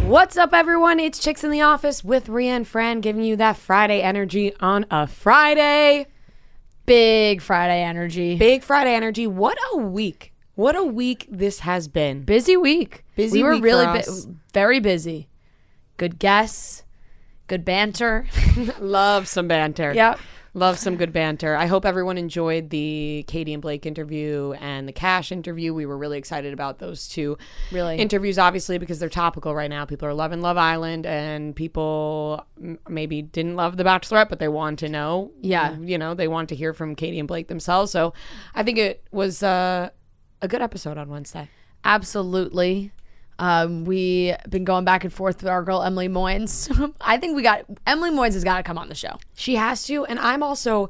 What's up, everyone? It's Chicks in the Office with Rhea and Fran, giving you that Friday energy on a Friday. Big Friday energy. Big Friday energy. What a week. What a week this has been. Busy week. Busy we week were really for us. very busy. Good guests. Good banter. Love some banter. Yep. Love some good banter. I hope everyone enjoyed the Katie and Blake interview and the Cash interview. We were really excited about those two interviews, obviously, because they're topical right now. People are loving Love Island, and people maybe didn't love The Bachelorette, but they want to know. Yeah. You know, they want to hear from Katie and Blake themselves. So I think it was a good episode on Wednesday. Absolutely. We been going back and forth with our girl Emily Moynes. I think Emily Moynes has got to come on the show. She has to, and I'm also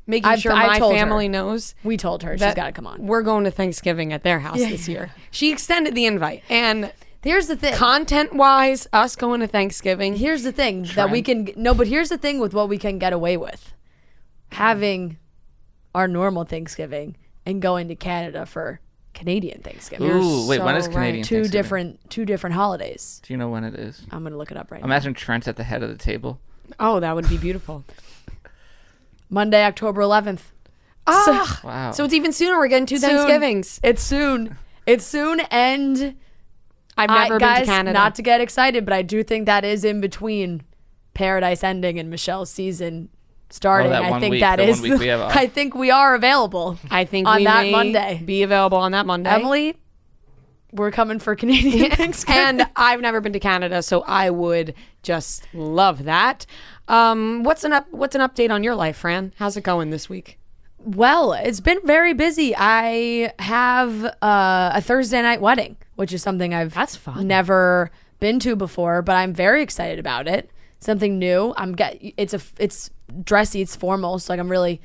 making sure my family knows. We told her she's got to come on. We're going to Thanksgiving at their house this year. She extended the invite, and here's the thing. Content-wise, us going to Thanksgiving. Here's the thing that we can but here's the thing with what we can get away with. Having our normal Thanksgiving and going to Canada for Canadian Thanksgiving. Ooh, wait, when is Canadian Thanksgiving? Two different holidays. Do you know when it is? I'm going to look it up right now. Imagine Trent at the head of the table. Oh, that would be beautiful. Monday, October 11th. Ah, wow. So it's even sooner. We're getting two Thanksgivings. It's soon. It's soon, and I've never been to Canada. Not to get excited, but I do think that is in between Paradise ending and Michelle's season starting. I think that is. I think we are available. I think on we that may Monday. Be available on that Monday. Emily, we're coming for Canadian Thanksgiving. And I've never been to Canada, so I would just love that. What's an update on your life, Fran? How's it going this week? Well, it's been very busy. I have a Thursday night wedding, which is something That's fun. never been to before, but I'm very excited about it. Something new. It's dressy, it's formal, so like I'm really,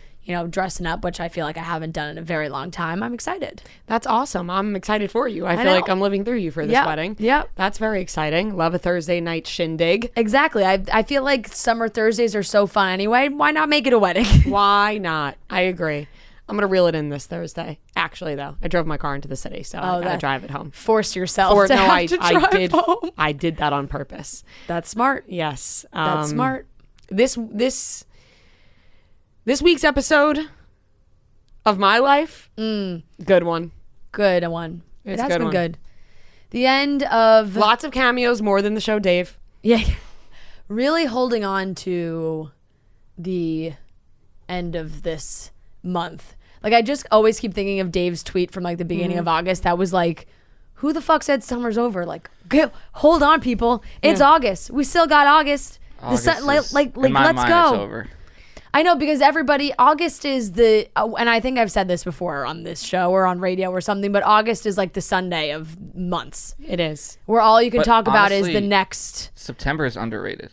dressing up, which I feel like I haven't done in a very long time. I'm excited. That's awesome. I'm excited for you. I feel like I'm living through you for this wedding. Yeah. That's very exciting. Love a Thursday night shindig. Exactly. I feel like summer Thursdays are so fun anyway. Why not make it a wedding? Why not? I agree. I'm going to reel it in this Thursday. Actually, though, I drove my car into the city, so I got to drive it home. Force yourself to have to drive home. I did that on purpose. That's smart. Yes. That's smart. This week's episode of my life, good one. Good one. It has been good. The end of... Lots of cameos, more than the show Dave. Yeah. Really holding on to the end of this month. Like, I just always keep thinking of Dave's tweet from, like, the beginning of August. That was like, who the fuck said summer's over? Like, hold on, people. It's August. We still got August. August in my let's mind, go. It's over. I know, because August is and I think I've said this before on this show or on radio or something, but August is like the Sunday of months. It is. Where all you can talk about honestly, is the next. September is underrated.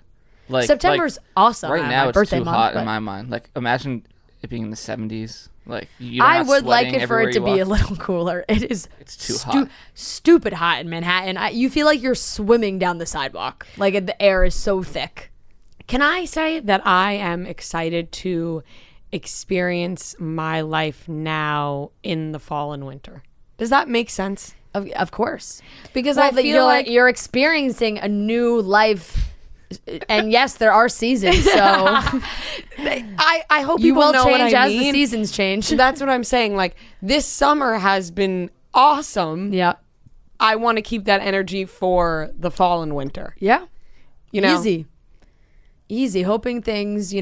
September's awesome. Right now, it's too hot month, in my mind. Like, imagine it being in the 70s. Like, I would like it for it to be a little cooler. It's too hot. Stupid hot in Manhattan. You feel like you're swimming down the sidewalk. Like, the air is so thick. Can I say that I am excited to experience my life now in the fall and winter? Does that make sense? Of course. Because I feel like you're experiencing a new life. And yes, there are seasons, so I hope you people will know change what I as mean. the seasons change. That's what I'm saying. Like, this summer has been awesome. Yeah. I want to keep that energy for the fall and winter. Yeah. Easy. Hoping things,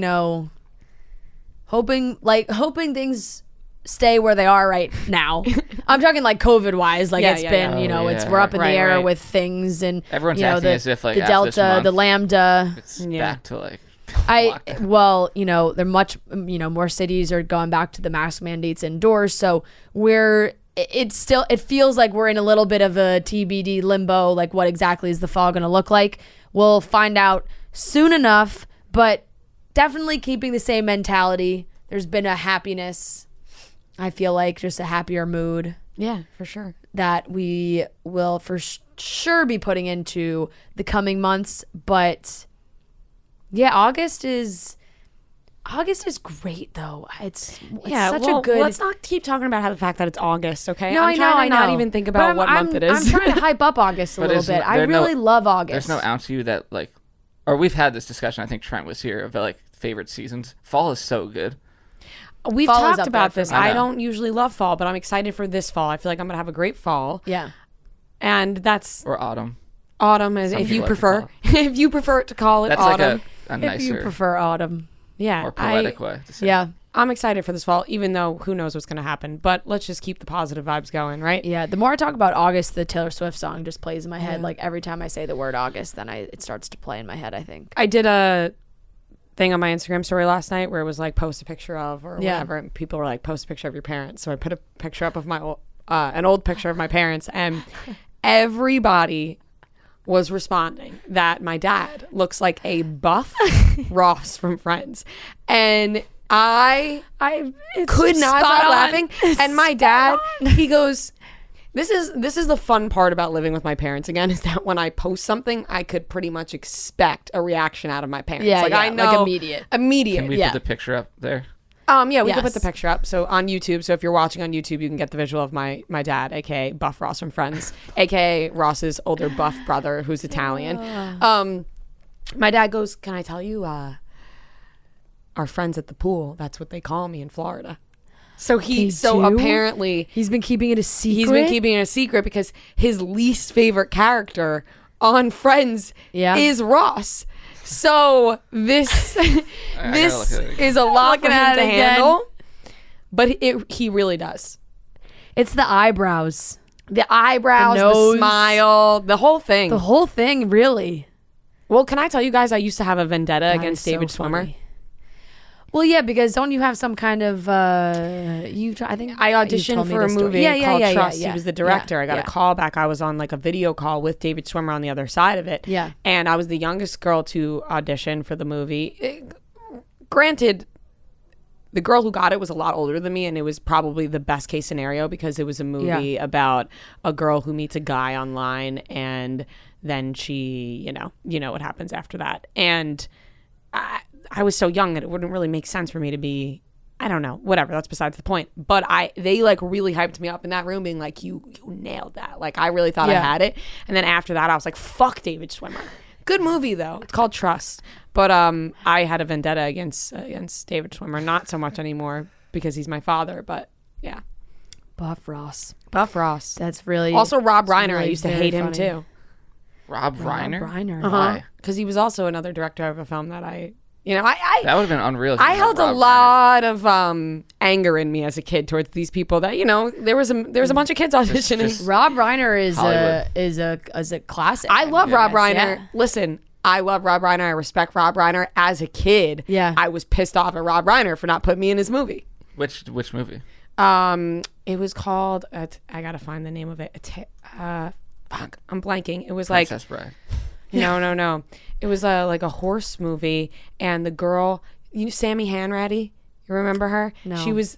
hoping things stay where they are right now. I'm talking like COVID wise, like we're up in the air with things, and everyone's acting as if like the Delta, the Lambda, it's back to like. They're much, more cities are going back to the mask mandates indoors, so it feels like we're in a little bit of a TBD limbo. Like, what exactly is the fall going to look like? We'll find out soon enough, but definitely keeping the same mentality. There's been a happiness, I feel like, just a happier mood. Yeah, for sure. That we will for sure be putting into the coming months. But yeah, August is August is great though. It's yeah, such a good. Let's not keep talking about the fact that it's August, okay? No, I'm trying to not even think about what month it is. I'm trying to hype up August a little bit. I really love August. There's no ounce of you that like, or we've had this discussion. I think Trent was here about like favorite seasons. Fall is so good. We've talked about this. I don't usually love fall, but I'm excited for this fall. I feel like I'm gonna have a great fall. Yeah, and that's or autumn. Autumn is if you prefer. If you prefer to call it that's autumn. Like a nicer. If you prefer autumn. Yeah, more poetic way to say. Yeah, I'm excited for this fall, even though who knows what's going to happen. But let's just keep the positive vibes going, right? Yeah. The more I talk about August, the Taylor Swift song just plays in my head. Like every time I say the word August, then it starts to play in my head. I think I did a thing on my Instagram story last night where it was like post a picture of or whatever, and people were like post a picture of your parents. So I put a picture up of my an old picture of my parents, and everybody was responding that my dad looks like a buff Ross from Friends. And I could not stop laughing. And my dad, he goes, this is the fun part about living with my parents again, is that when I post something, I could pretty much expect a reaction out of my parents. Yeah, I know. Like immediate. Can we put the picture up there? Yeah, we can put the picture up. So on YouTube, so if you're watching on YouTube, you can get the visual of my dad, aka Buff Ross from Friends, aka Ross's older buff brother who's Italian. My dad goes, "Can I tell you, our friends at the pool? That's what they call me in Florida." So apparently he's been keeping it a secret. He's been keeping it a secret because his least favorite character on Friends is Ross. So this is a lot for him to handle, but he really does. It's the eyebrows, the smile, the whole thing. The whole thing, really. Well, can I tell you guys, I used to have a vendetta against David Schwimmer. Well, yeah, because don't you have some kind of I think I auditioned for a movie called Trust. Yeah, he was the director. I got a call back. I was on like a video call with David Schwimmer on the other side of it. Yeah. And I was the youngest girl to audition for the movie. Granted, the girl who got it was a lot older than me, and it was probably the best case scenario because it was a movie about a girl who meets a guy online, and then she, you know what happens after that. And I was so young that it wouldn't really make sense for me to be, I don't know, whatever. That's besides the point. But they like really hyped me up in that room, being like, you nailed that. Like I really thought I had it. And then after that, I was like, fuck David Schwimmer. Good movie though. It's called Trust. But I had a vendetta against David Schwimmer. Not so much anymore because he's my father. But yeah, Buff Ross. That's really also Rob Reiner. Really I used to hate him too. Rob Reiner. Why? Because he was also another director of a film that I that would have been unreal. I held a lot of anger in me as a kid towards these people. That there was a bunch of kids auditioning. Rob Reiner is a classic. I love Rob Reiner. Yeah. Listen, I love Rob Reiner. I respect Rob Reiner. As a kid, I was pissed off at Rob Reiner for not putting me in his movie. Which movie? It was called. I gotta find the name of it. Fuck, I'm blanking. It was Princess Bride. No. It was like a horse movie, and the girl, Sammy Hanratty, you remember her? No. She was,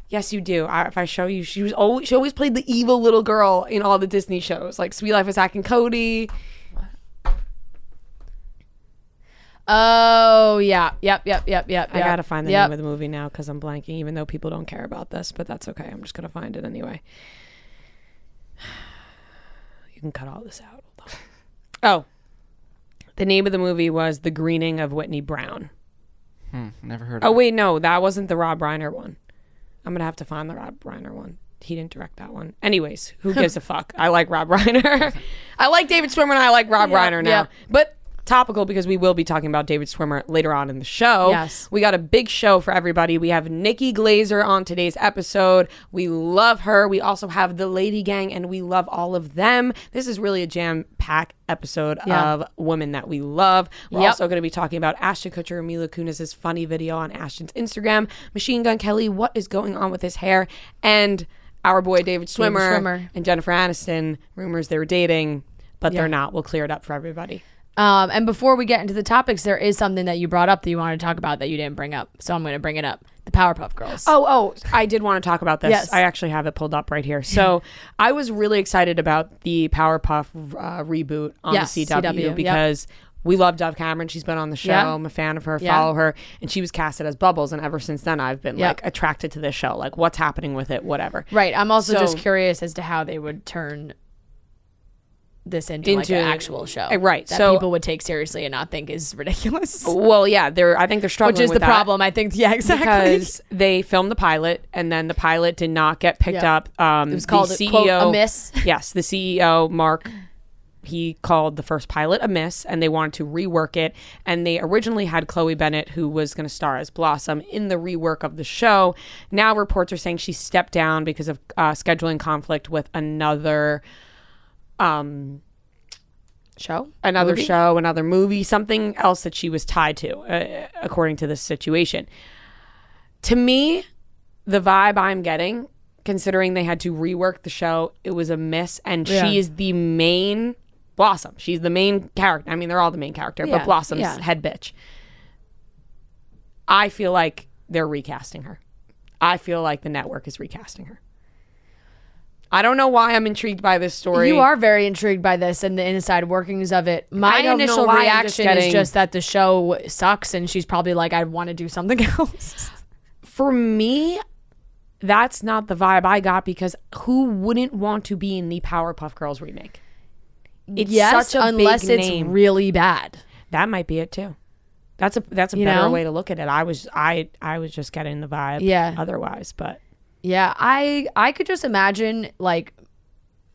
yes, you do. If I show you, she always played the evil little girl in all the Disney shows, like Sweet Life of Zack and Cody. What? Oh yeah, yep. I gotta find the name of the movie now because I'm blanking, even though people don't care about this, but that's okay. I'm just gonna find it anyway. You can cut all this out. Hold on. Oh. The name of the movie was The Greening of Whitney Brown. Never heard of it. Oh, wait, no. That wasn't the Rob Reiner one. I'm going to have to find the Rob Reiner one. He didn't direct that one. Anyways, who gives a fuck? I like Rob Reiner. I like David Schwimmer and I like Rob Reiner now. Yeah. But topical because we will be talking about David Schwimmer later on in the show. Yes. We got a big show for everybody. We have Nikki Glaser on today's episode. We love her. We also have the LadyGang, and we love all of them. This is really a jam-packed episode of women that we love. We're also going to be talking about Ashton Kutcher and Mila Kunis' funny video on Ashton's Instagram. Machine Gun Kelly, what is going on with his hair? And our boy David Schwimmer and Jennifer Aniston, rumors they were dating, but they're not. We'll clear it up for everybody. And before we get into the topics, there is something that you brought up that you wanted to talk about that you didn't bring up. So I'm going to bring it up. The Powerpuff Girls. Oh, I did want to talk about this. Yes. I actually have it pulled up right here. So I was really excited about the Powerpuff reboot on the CW because We love Dove Cameron. She's been on the show. Yeah. I'm a fan of her, follow her. And she was casted as Bubbles. And ever since then, I've been like attracted to this show. Like what's happening with it, whatever. Right. I'm also just curious as to how they would turn this into like an actual show. Right. That people would take seriously and not think is ridiculous. Well, yeah, I think they're struggling with Which is the problem. I think, yeah, exactly. Because they filmed the pilot and then the pilot did not get picked up. It was called the CEO, quote, a miss. Yes. The CEO, Mark, he called the first pilot a miss and they wanted to rework it. And they originally had Chloe Bennett, who was going to star as Blossom, in the rework of the show. Now reports are saying she stepped down because of scheduling conflict with another show, another movie, something else that she was tied to, according to this situation. To me, the vibe I'm getting, considering they had to rework the show, it was a miss. And she is the main Blossom. She's the main character. I mean, they're all the main character, but Blossom's head bitch. I feel like they're recasting her. I feel like the network is recasting her. I don't know why I'm intrigued by this story. You are very intrigued by this and the inside workings of it. My initial reaction is just that the show sucks and she's probably like, I want to do something else. For me, that's not the vibe I got, because who wouldn't want to be in the Powerpuff Girls remake? It's such a unless big it's name. really bad. That might be it too. That's a better way to look at it. I was just getting the vibe otherwise, but yeah, I could just imagine like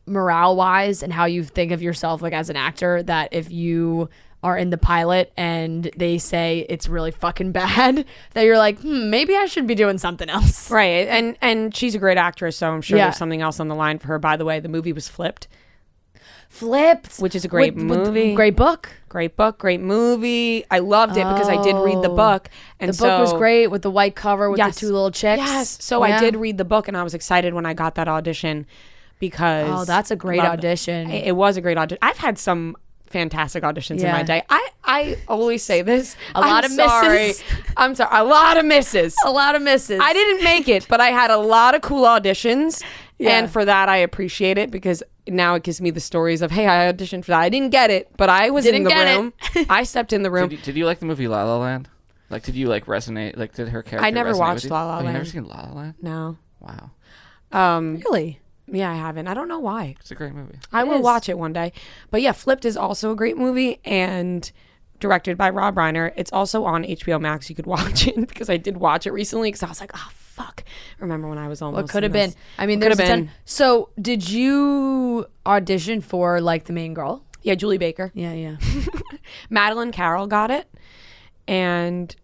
morale wise and how you think of yourself like as an actor, that if you are in the pilot and they say it's really fucking bad, that you're like, maybe I should be doing something else. Right. And she's a great actress, so I'm sure there's something else on the line for her. By the way, the movie was Flipped, which is a great movie. Great book. Great book, great movie. I loved it because I did read the book. And the book was great with the white cover with the two little chicks. Yes. So I did read the book and I was excited when I got that audition because... Oh, that's a great audition. It was a great audition. I've had some fantastic auditions in my day. I always say this. A lot of misses. I'm sorry. A lot of misses. A lot of misses. I didn't make it, but I had a lot of cool auditions. Yeah. And for that, I appreciate it, because now it gives me the stories of, hey, I auditioned for that. I didn't get it, but I was in the room. I stepped in the room. Did you like the movie La La Land? Like, did you like resonate? Like, did her character? I never watched La La Land. You never seen La La Land? No. Wow. Really? Yeah, I haven't. I don't know why. It's a great movie. I will watch it one day. But yeah, Flipped is also a great movie and directed by Rob Reiner. It's also on HBO Max. You could watch it, because I did watch it recently, because I was like, oh, fuck. Remember when I was almost... What could have been? I mean, there's a ton. So did you audition for like the main girl? Yeah, Julie Baker. Yeah. Madeline Carroll got it. And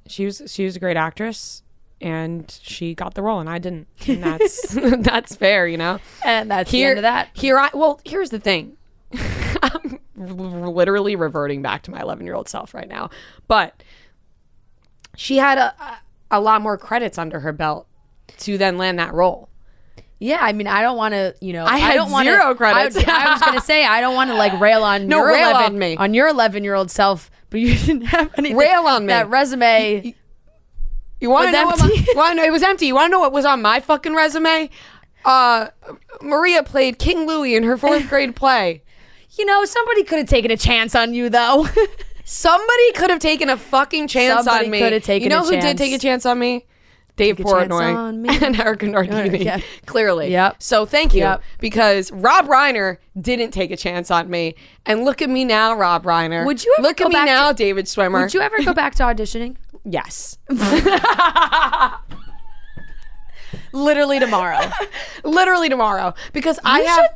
she was a great actress. And she got the role, and I didn't. And that's that's fair, you know. And that's the end of that. Here's the thing. I'm literally reverting back to my 11-year-old self right now. But she had a lot more credits under her belt to then land that role. Yeah, I mean, I don't want to, I don't want zero credits. I was going to say, I don't want to like rail on your 11-year-old self, but you didn't have anything. Rail on me. That resume. You want to know? It was empty. You want to know what was on my fucking resume? Maria played King Louie in her 4th grade play. Somebody could have taken a chance on you, though. Somebody could have taken a fucking chance on me. Somebody could have taken a chance. Who did take a chance on me? Dave Portnoy and Erica Nardini. Yeah. Clearly. Yep. So thank you, because Rob Reiner didn't take a chance on me. And look at me now, Rob Reiner. Would you ever look at me now, David Schwimmer? Would you ever go back to auditioning? Yes. Literally tomorrow. Because I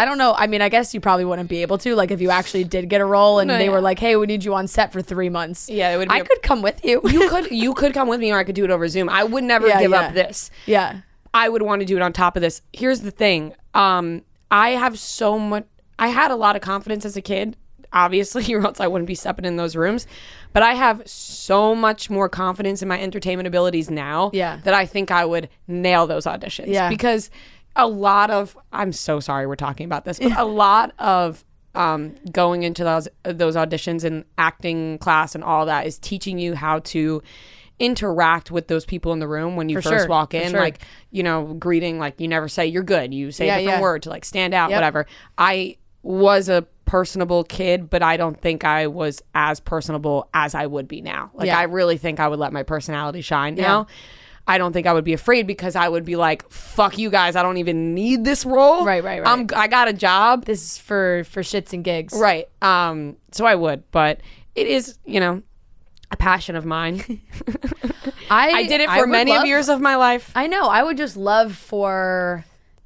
don't know. I mean, I guess you probably wouldn't be able to, like, if you actually did get a role and they were like, hey, we need you on set for 3 months. Yeah, it would be I could come with you. You could come with me, or I could do it over Zoom. I would never give up this. Yeah. I would want to do it on top of this. Here's the thing. I had a lot of confidence as a kid, obviously, or else I wouldn't be stepping in those rooms. But I have so much more confidence in my entertainment abilities now that I think I would nail those auditions. Yeah. Because I'm so sorry we're talking about this, but a lot of going into those auditions and acting class and all that is teaching you how to interact with those people in the room when you first walk in. Like, greeting, like, you never say you're good. You say a different word to like stand out, whatever. I was a personable kid, but I don't think I was as personable as I would be now. Like, I really think I would let my personality shine now. I don't think I would be afraid because I would be like, fuck you guys, I don't even need this role. Right. I got a job. This is for shits and gigs. Right. So I would, but it is, a passion of mine. I did it for many years of my life. I know. I would just love for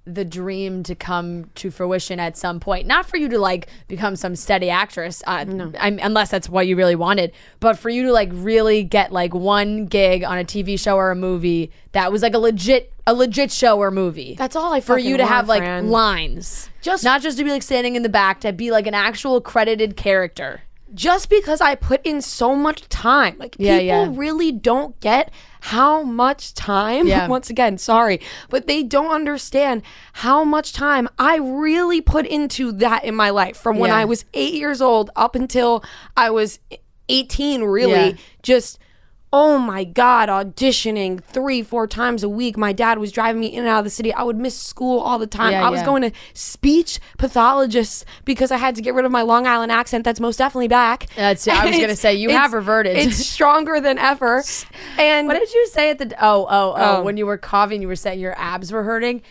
the dream to come to fruition at some point. Not for you to like become some steady actress, no. Unless that's what you really wanted, but for you to like really get like one gig on a TV show or a movie that was like a legit show or movie. That's all I for you to want, have like Fran. lines, not just to be like standing in the back, to be like an actual credited character. Just because I put in so much time. Like, people really don't get how much time, once again, sorry, but they don't understand how much time I really put into that in my life. From when I was 8 years old up until I was 18, really, just... Oh my God, auditioning 3-4 times a week. My dad was driving me in and out of the city. I would miss school all the time. I was going to speech pathologists because I had to get rid of my Long Island accent. That's most definitely back. I was going to say, you have reverted. It's stronger than ever. And what did you say at the... when you were coughing, you were saying your abs were hurting.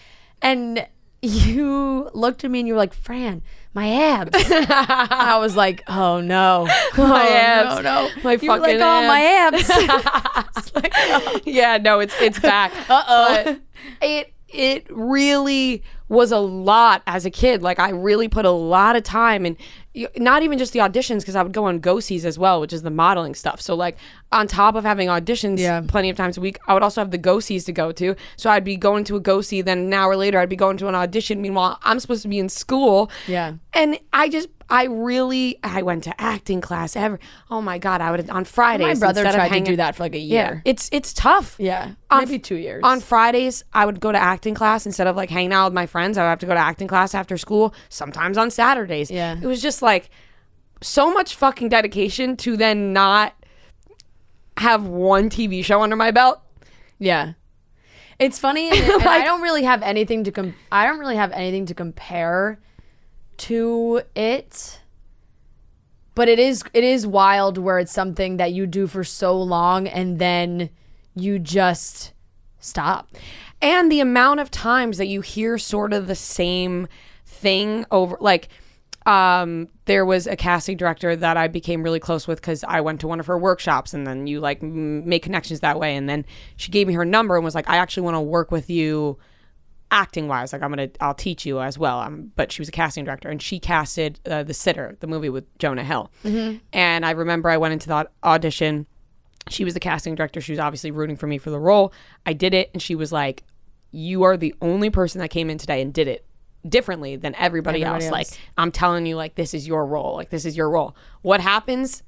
And you looked at me and you were like, Fran, my abs. I was like, oh no. My abs. No. My you fucking were like, abs. oh, my abs. Like, oh. Yeah, no, it's back. Uh-oh. But it really was a lot as a kid. Like, I really put a lot of time in, not even just the auditions, because I would go on go-sees as well, which is the modeling stuff. So like, on top of having auditions plenty of times a week, I would also have the go-sees to go to. So I'd be going to a go-see, then an hour later I'd be going to an audition. Meanwhile, I'm supposed to be in school. Yeah. And I went to acting class oh my God, I would on Fridays. My brother tried to do that for like a year. Yeah, it's tough. Yeah. Maybe 2 years. On Fridays, I would go to acting class instead of like hanging out with my friends. I would have to go to acting class after school, sometimes on Saturdays. Yeah. It was just like so much fucking dedication to then not have one TV show under my belt. Yeah. It's funny, and like, I don't really have anything to compare to it, but it is wild where it's something that you do for so long and then you just stop. And the amount of times that you hear sort of the same thing over, like, there was a casting director that I became really close with because I went to one of her workshops, and then you like make connections that way. And then she gave me her number and was like, I actually want to work with you acting wise. Like, I'll teach you as well. But she was a casting director, and she casted The Sitter, the movie with Jonah Hill. Mm-hmm. And I remember I went into the audition. She was the casting director. She was obviously rooting for me for the role. I did it, and she was like, you are the only person that came in today and did it differently than everybody else. Like, I'm telling you, like, this is your role. Like, this is your role. What happens?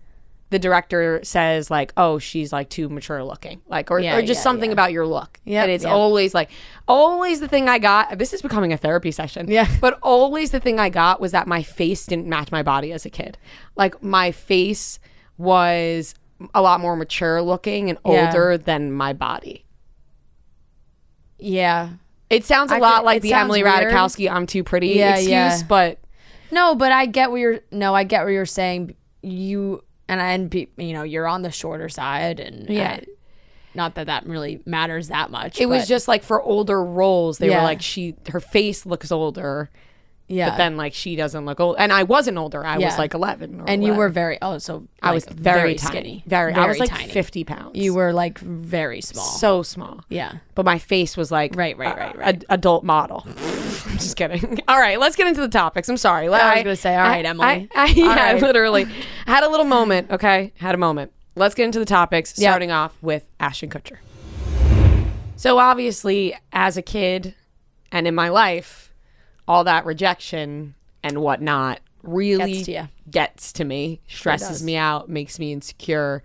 The director says, like, oh, she's like too mature looking, like, or just something about your look. Yeah. And it's always the thing I got. This is becoming a therapy session. Yeah. But always the thing I got was that my face didn't match my body as a kid. Like, my face was a lot more mature looking and older than my body. Yeah. It sounds a lot like the Emily Ratajkowski "I'm too pretty" excuse, but no, but I get what you're saying. You're on the shorter side, and not that really matters that much. It was just like for older roles, they were like, her face looks older. Yeah. But then, like, she doesn't look old. And I wasn't older. I was like 11. And you were very, I was very skinny. Very I was like tiny. 50 pounds. You were like very small. So small. Yeah. But my face was like right. Adult model. I'm just kidding. All right, let's get into the topics. I'm sorry. I was going to say, all right, Emily. I literally had a little moment, okay? Had a moment. Let's get into the topics, starting off with Ashton Kutcher. So obviously, as a kid and in my life, all that rejection and whatnot really gets to me, stresses me out, makes me insecure.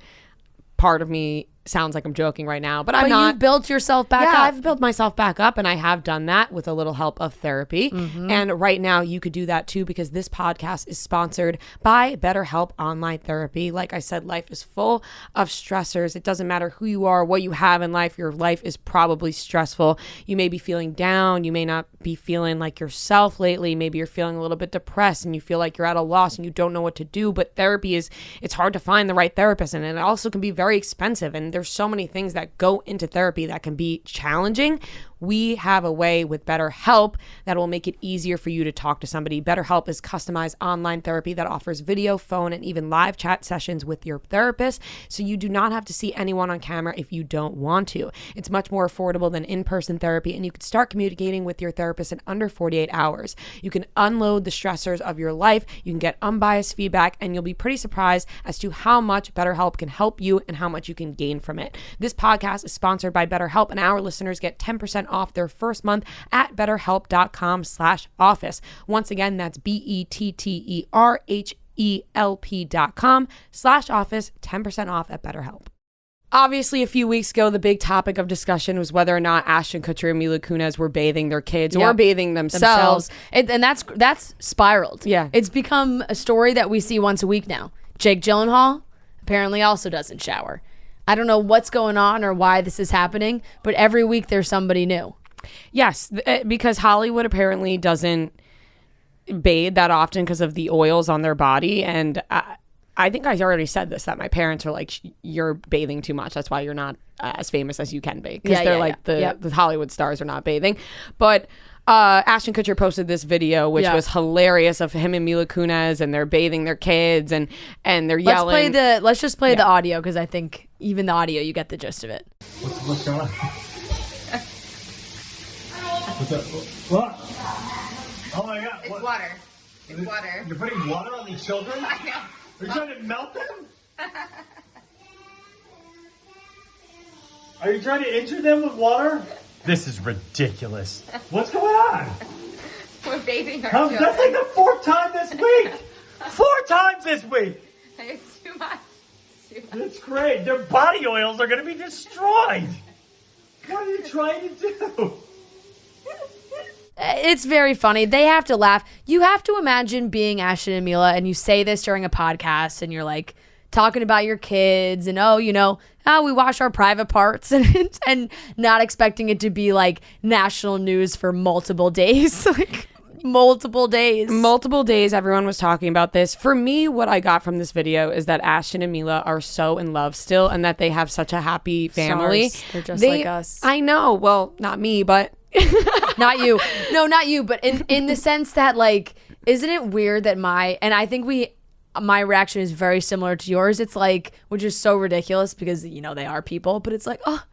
Part of me sounds like I'm joking right now, but I'm not. You've built yourself back up. Yeah, I've built myself back up, and I have done that with a little help of therapy. And right now you could do that too, because this podcast is sponsored by BetterHelp Online Therapy. Like I said, life is full of stressors. It doesn't matter who you are, what you have in life. Your life is probably stressful. You may be feeling down. You may not be feeling like yourself lately. Maybe you're feeling a little bit depressed and you feel like you're at a loss and you don't know what to do. But therapy it's hard to find the right therapist, and it also can be very expensive. And there's so many things that go into therapy that can be challenging. We have a way with BetterHelp that will make it easier for you to talk to somebody. BetterHelp is customized online therapy that offers video, phone, and even live chat sessions with your therapist, so you do not have to see anyone on camera if you don't want to. It's much more affordable than in-person therapy, and you can start communicating with your therapist in under 48 hours. You can unload the stressors of your life, you can get unbiased feedback, and you'll be pretty surprised as to how much BetterHelp can help you and how much you can gain from it. This podcast is sponsored by BetterHelp, and our listeners get 10% off their first month at betterhelp.com/office. Once again, that's BetterHelp.com/office, 10% off at BetterHelp. Obviously, a few weeks ago, the big topic of discussion was whether or not Ashton Kutcher and Mila Kunis were bathing their kids or bathing themselves. And that's spiraled. Yeah. It's become a story that we see once a week now. Jake Gyllenhaal apparently also doesn't shower. I don't know what's going on or why this is happening, but every week there's somebody new. Yes, because Hollywood apparently doesn't bathe that often because of the oils on their body. And I think I already said this, that my parents are like, you're bathing too much. That's why you're not as famous as you can be. Because the Hollywood stars are not bathing. But Ashton Kutcher posted this video, which was hilarious, of him and Mila Kunis, and they're bathing their kids and they're yelling. Let's just play the audio, because I think even the audio, you get the gist of it. What's going on? What's up? What? Oh my God! It's water. It's water. You're putting water on these children? I know. Are you trying to melt them? Are you trying to injure them with water? This is ridiculous. What's going on? We're bathing our children. That's like the 4th time this week. 4 times this week. It's too much. That's great. Their body oils are going to be destroyed. What are you trying to do? It's very funny. They have to laugh. You have to imagine being Ashton and Mila, and you say this during a podcast, and you're like talking about your kids, and we wash our private parts, and not expecting it to be like national news for multiple days. Like multiple days. Everyone was talking about this. For me, what I got from this video is that Ashton and Mila are so in love still, and that they have such a happy family. Stars. They're just like us. I know. Well, not me, but not you. No, not you. But in the sense that, like, isn't it weird that my reaction is very similar to yours? It's like, which is so ridiculous because, they are people, but it's like, oh,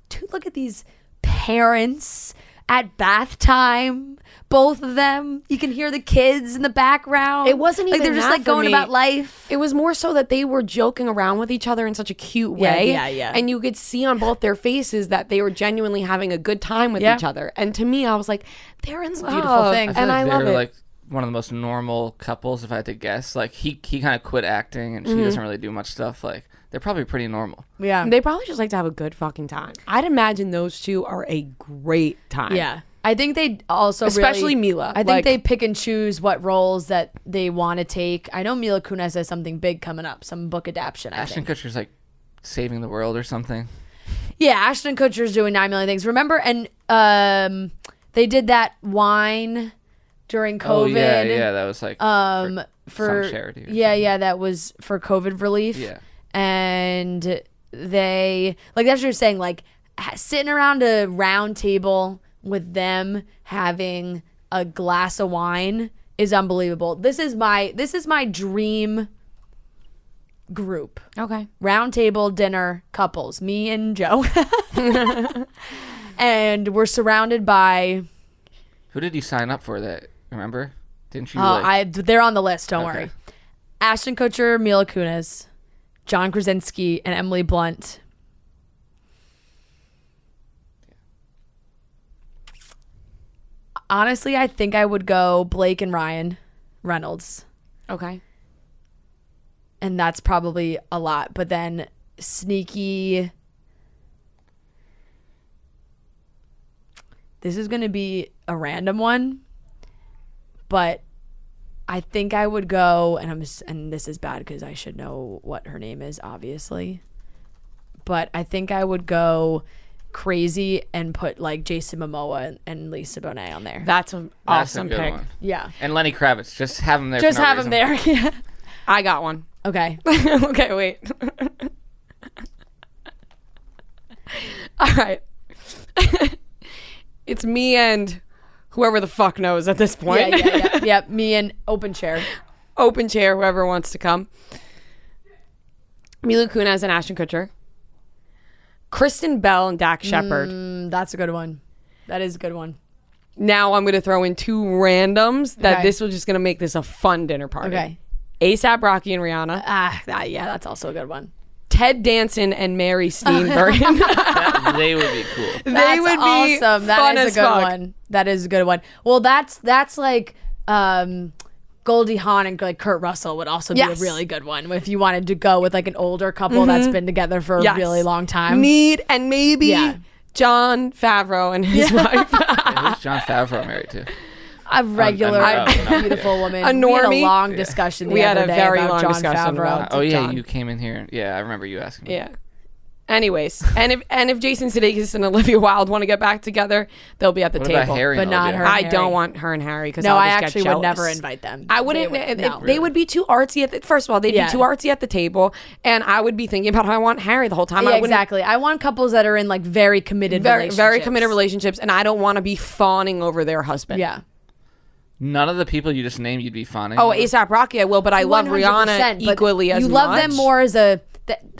dude, look at these parents at bath time. Both of them. You can hear the kids in the background. It wasn't even like they're just like going about life. It was more so that they were joking around with each other in such a cute way. Yeah. And you could see on both their faces that they were genuinely having a good time with each other. And to me, I was like, they're in love. Beautiful thing. And I love it. Like one of the most normal couples, if I had to guess. Like he kind of quit acting, and she doesn't really do much stuff. Like they're probably pretty normal. Yeah. They probably just like to have a good fucking time. I'd imagine those two are a great time. Yeah. I think they also especially Mila. I think they pick and choose what roles that they want to take. I know Mila Kunis has something big coming up, some book adaptation. Ashton Kutcher's like saving the world or something. Yeah, Ashton Kutcher's doing 9 million things. Remember, and they did that wine during COVID. Oh yeah, that was like for some charity. Yeah, that was for COVID relief. Yeah, and they that's what you're saying, like sitting around a round table with them having a glass of wine is unbelievable. This is my dream group. Okay. Round table dinner couples, me and Joe. And we're surrounded by... Who did you sign up for that? Remember? Didn't you they're on the list, don't Okay. worry. Ashton Kutcher, Mila Kunis, John Krasinski, and Emily Blunt. Honestly, I think I would go Blake and Ryan Reynolds. Okay. And that's probably a lot. But then sneaky this is going to be a random one, but I think I would go, and this is bad because I should know what her name is, obviously, but I think I would go crazy and put like Jason Momoa and Lisa Bonet on there. That's an awesome good pick. one. Yeah. And Lenny Kravitz. Just have him there. Just for no have reason. him there. Yeah. I got one. Okay. Okay, wait. All right. It's me and whoever the fuck knows at this point. Yeah. Me and open chair. Open chair, whoever wants to come. Mila Kunis and Ashton Kutcher. Kristen Bell and Dak Shepard. That's a good one. That is a good one. Now I'm going to throw in two randoms that Okay. this was just going to make this a fun dinner party. Okay. ASAP Rocky and Rihanna. Yeah, that's also a good one. Ted Danson and Mary Steenburgen. They would be cool. They would be awesome. That fun is as a good fuck. one. That is a good one. Well, that's like Goldie Hawn and like Kurt Russell would also be a Yes. really good one if you wanted to go with like an older couple that's been together for Yes. a really long time. And maybe Yeah. John Favreau and his wife. Hey, who's John Favreau married to? A regular, no. beautiful woman. A We had a normie. long discussion. We had the a other day very about long John discussion Favreau. about Oh yeah, John. you came in here. Yeah, I remember you asking me. Yeah. Anyways, and if Jason Sudeikis and Olivia Wilde want to get back together, they'll be at the What table. about Harry? But and not Olivia? her. I Harry. don't want her and Harry because No, I'll I just actually get would never jealous. invite them. I wouldn't. No. They would be too artsy at the. First of all, they'd Yeah. be too artsy at the table, and I would be thinking about how I want Harry the whole time. Yeah, I wouldn't- exactly. I want couples that are in like very committed relationships. Very committed relationships, and I don't want to be fawning over their husband. Yeah. None of the people you just named, you'd be fawning. Oh, over? ASAP Rocky, I will, but I love 100%, Rihanna but equally as you much. love them more as a.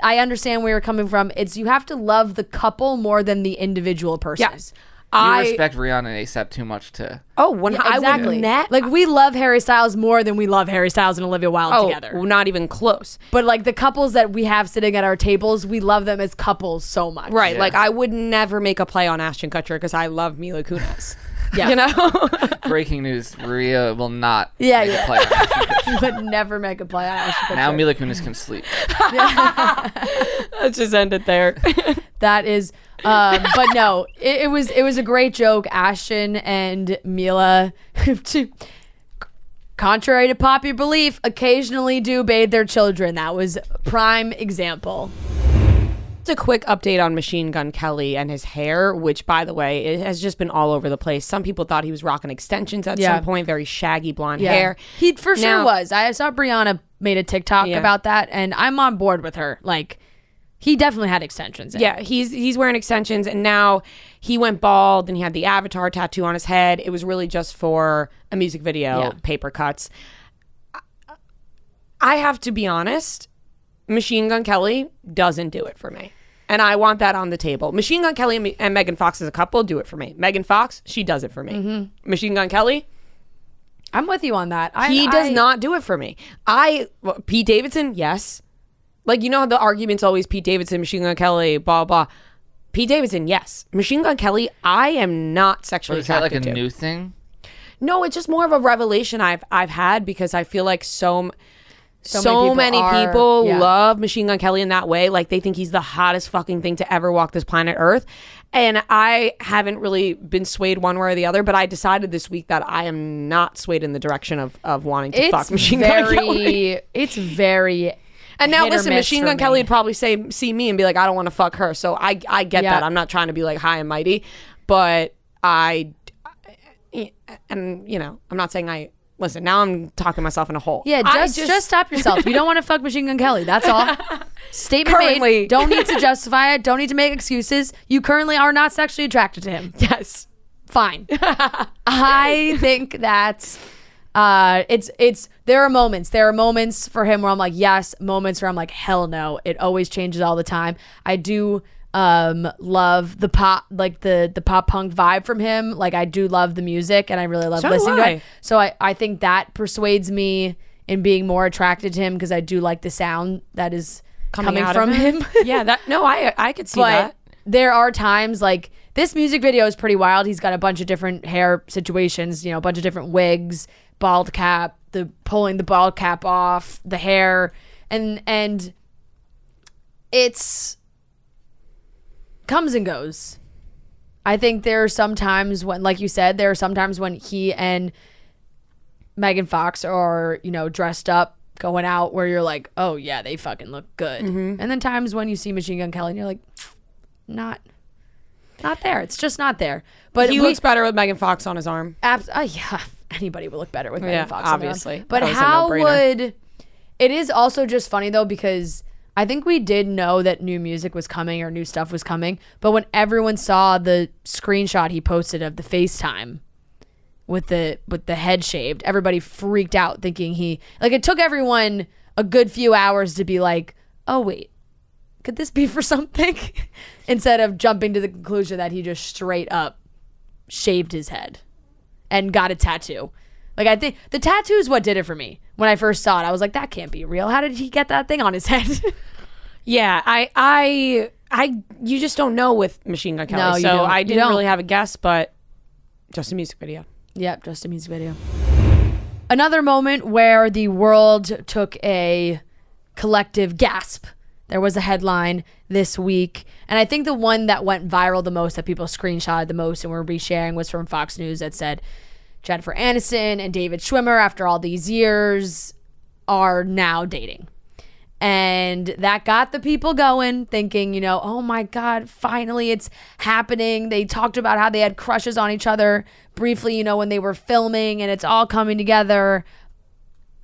I understand where you're coming from. It's you have to love the couple more than the individual person. Yes. You respect Rihanna and ASAP too much to. Oh, when Yeah, I exactly. would Like we love Harry Styles more than we love Harry Styles and Olivia Wilde together. not even close. But like the couples that we have sitting at our tables, we love them as couples so much. Right. Yeah. Like I would never make a play on Ashton Kutcher because I love Mila Kunis. Yeah. You know? Breaking news: Rhea will not. Yeah, make yeah. A play on Ashton Kutcher. You would never make a play on Ashton Kutcher. Now Mila Kunis can sleep. Let's just end it there. That is, but no, it was a great joke. Ashton and Mila, contrary to popular belief, occasionally do bathe their children. That was prime example. Just a quick update on Machine Gun Kelly and his hair, which, by the way, it has just been all over the place. Some people thought he was rocking extensions at some point, very shaggy blonde hair. He for sure Now- was. I saw Brianna made a TikTok Yeah. about that, and I'm on board with her. Like, he definitely had extensions in. Yeah, he's wearing extensions, and now he went bald and he had the Avatar tattoo on his head. It was really just for a music video, paper cuts. I have to be honest, Machine Gun Kelly doesn't do it for me. And I want that on the table. Machine Gun Kelly and Megan Fox as a couple do it for me. Megan Fox, she does it for me. Mm-hmm. Machine Gun Kelly, I'm with you on that. he does not do it for me. Pete Davidson, yes. Like, you know how the argument's always Pete Davidson, Machine Gun Kelly, blah, blah. Pete Davidson, yes. Machine Gun Kelly, I am not sexually Is that like attracted a to. new thing? No, it's just more of a revelation I've had because I feel like so many many people people yeah. love Machine Gun Kelly in that way. Like they think he's the hottest fucking thing to ever walk this planet Earth. And I haven't really been swayed one way or the other, but I decided this week that I am not swayed in the direction of wanting to fuck Machine Gun Kelly. It's very. And now hit or listen, miss Machine for Gun Kelly me. would probably see me and be like, I don't want to fuck her. So I get Yeah. that. I'm not trying to be like high and mighty, but and you know, I'm not saying listen, now I'm talking myself in a hole. Yeah, just stop yourself. You don't want to fuck Machine Gun Kelly. That's all. Statement Currently. made. Don't need to justify it. Don't need to make excuses. You currently are not sexually attracted to him. Yes. Fine. I think that's there are moments. There are moments for him where I'm like, yes, moments where I'm like, hell no. It always changes all the time. I do love the pop, like the pop punk vibe from him. Like I do love the music and I really love So do listening to I. it. So I think that persuades me in being more attracted to him because I do like the sound that is coming out from of him. Yeah, I could see But that. there are times like this music video is pretty wild. He's got a bunch of different hair situations, you know, a bunch of different wigs, bald cap, pulling the bald cap off, the hair, and it's comes and goes. I think there are some times when, like you said, there are some times when he and Megan Fox are, dressed up, going out, where you're like, oh yeah, they fucking look good. And then times when you see Machine Gun Kelly and you're like, not there. It's just not there. But he looks better with Megan Fox on his arm. Yeah, anybody would look better with Megan Fox obviously. on their arm. But how would... It is also just funny, though, because I think we did know that new music was coming or new stuff was coming. But when everyone saw the screenshot he posted of the FaceTime with the head shaved, everybody freaked out thinking it took everyone a good few hours to be like, oh, wait, could this be for something? Instead of jumping to the conclusion that he just straight up shaved his head and got a tattoo. Like, I think the tattoo is what did it for me. When I first saw it, I was like, that can't be real. How did he get that thing on his head? Yeah, I you just don't know with Machine Gun Kelly. No, you so don't. I didn't really have a guess, but just a music video. Yep, just a music video. Another moment where the world took a collective gasp. There was a headline this week, and I think the one that went viral the most, that people screenshotted the most and were resharing, was from Fox News that said Jennifer Aniston and David Schwimmer, after all these years, are now dating. And that got the people going, thinking, oh my God, finally it's happening. They talked about how they had crushes on each other briefly, when they were filming, and it's all coming together.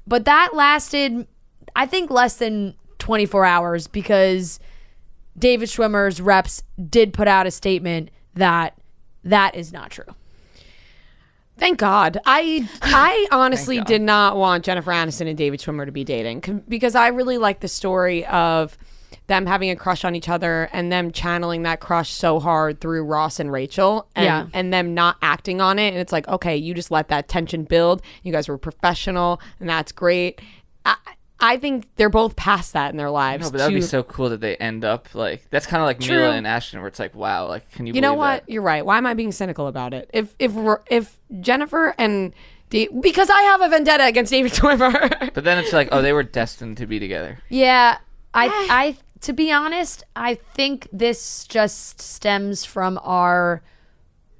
But that lasted, I think, less than 24 hours, because David Schwimmer's reps did put out a statement that is not true. Thank God. I honestly did not want Jennifer Aniston and David Schwimmer to be dating, because I really like the story of them having a crush on each other and them channeling that crush so hard through Ross and Rachel, and them not acting on it. And it's like, okay, you just let that tension build. You guys were professional, and that's great. I think they're both past that in their lives. No, but that would be so cool that they end up like, that's kind of like Mila and Ashton, where it's like, wow, like, can you believe that? You know what? You're right. Why am I being cynical about it? If Jennifer and because I have a vendetta against David Schwimmer. But then it's like, oh, they were destined to be together. Yeah, I to be honest, I think this just stems from our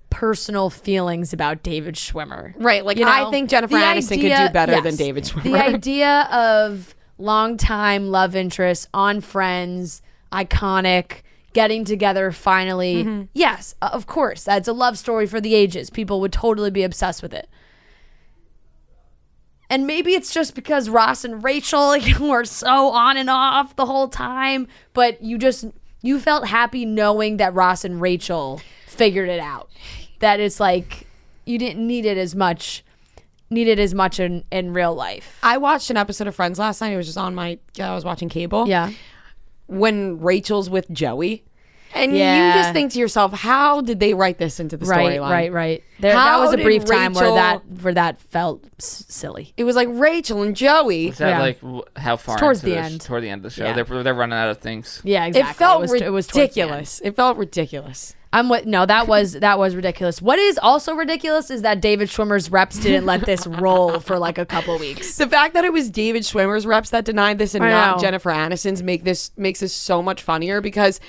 personal feelings about David Schwimmer. Right. Like, I think Jennifer Aniston could do better than David Schwimmer. The idea of longtime love interests on Friends, iconic, getting together finally. Yes, of course. That's a love story for the ages. People would totally be obsessed with it. And maybe it's just because Ross and Rachel were so on and off the whole time, but you felt happy knowing that Ross and Rachel figured it out. That it's like you didn't need it as much in real life. I watched an episode of Friends last night. It was just on I was watching cable. Yeah. When Rachel's with Joey. And you just think to yourself, how did they write this into the storyline? Right. That was a brief time where that felt silly. It was like Rachel and Joey. Was that like how far towards the end? end? Toward the end of the show. Yeah. They're running out of things. Yeah, exactly. It felt ridiculous. It felt ridiculous. That was ridiculous. What is also ridiculous is that David Schwimmer's reps didn't let this roll for like a couple weeks. The fact that it was David Schwimmer's reps that denied this and not Jennifer Aniston's makes this so much funnier, because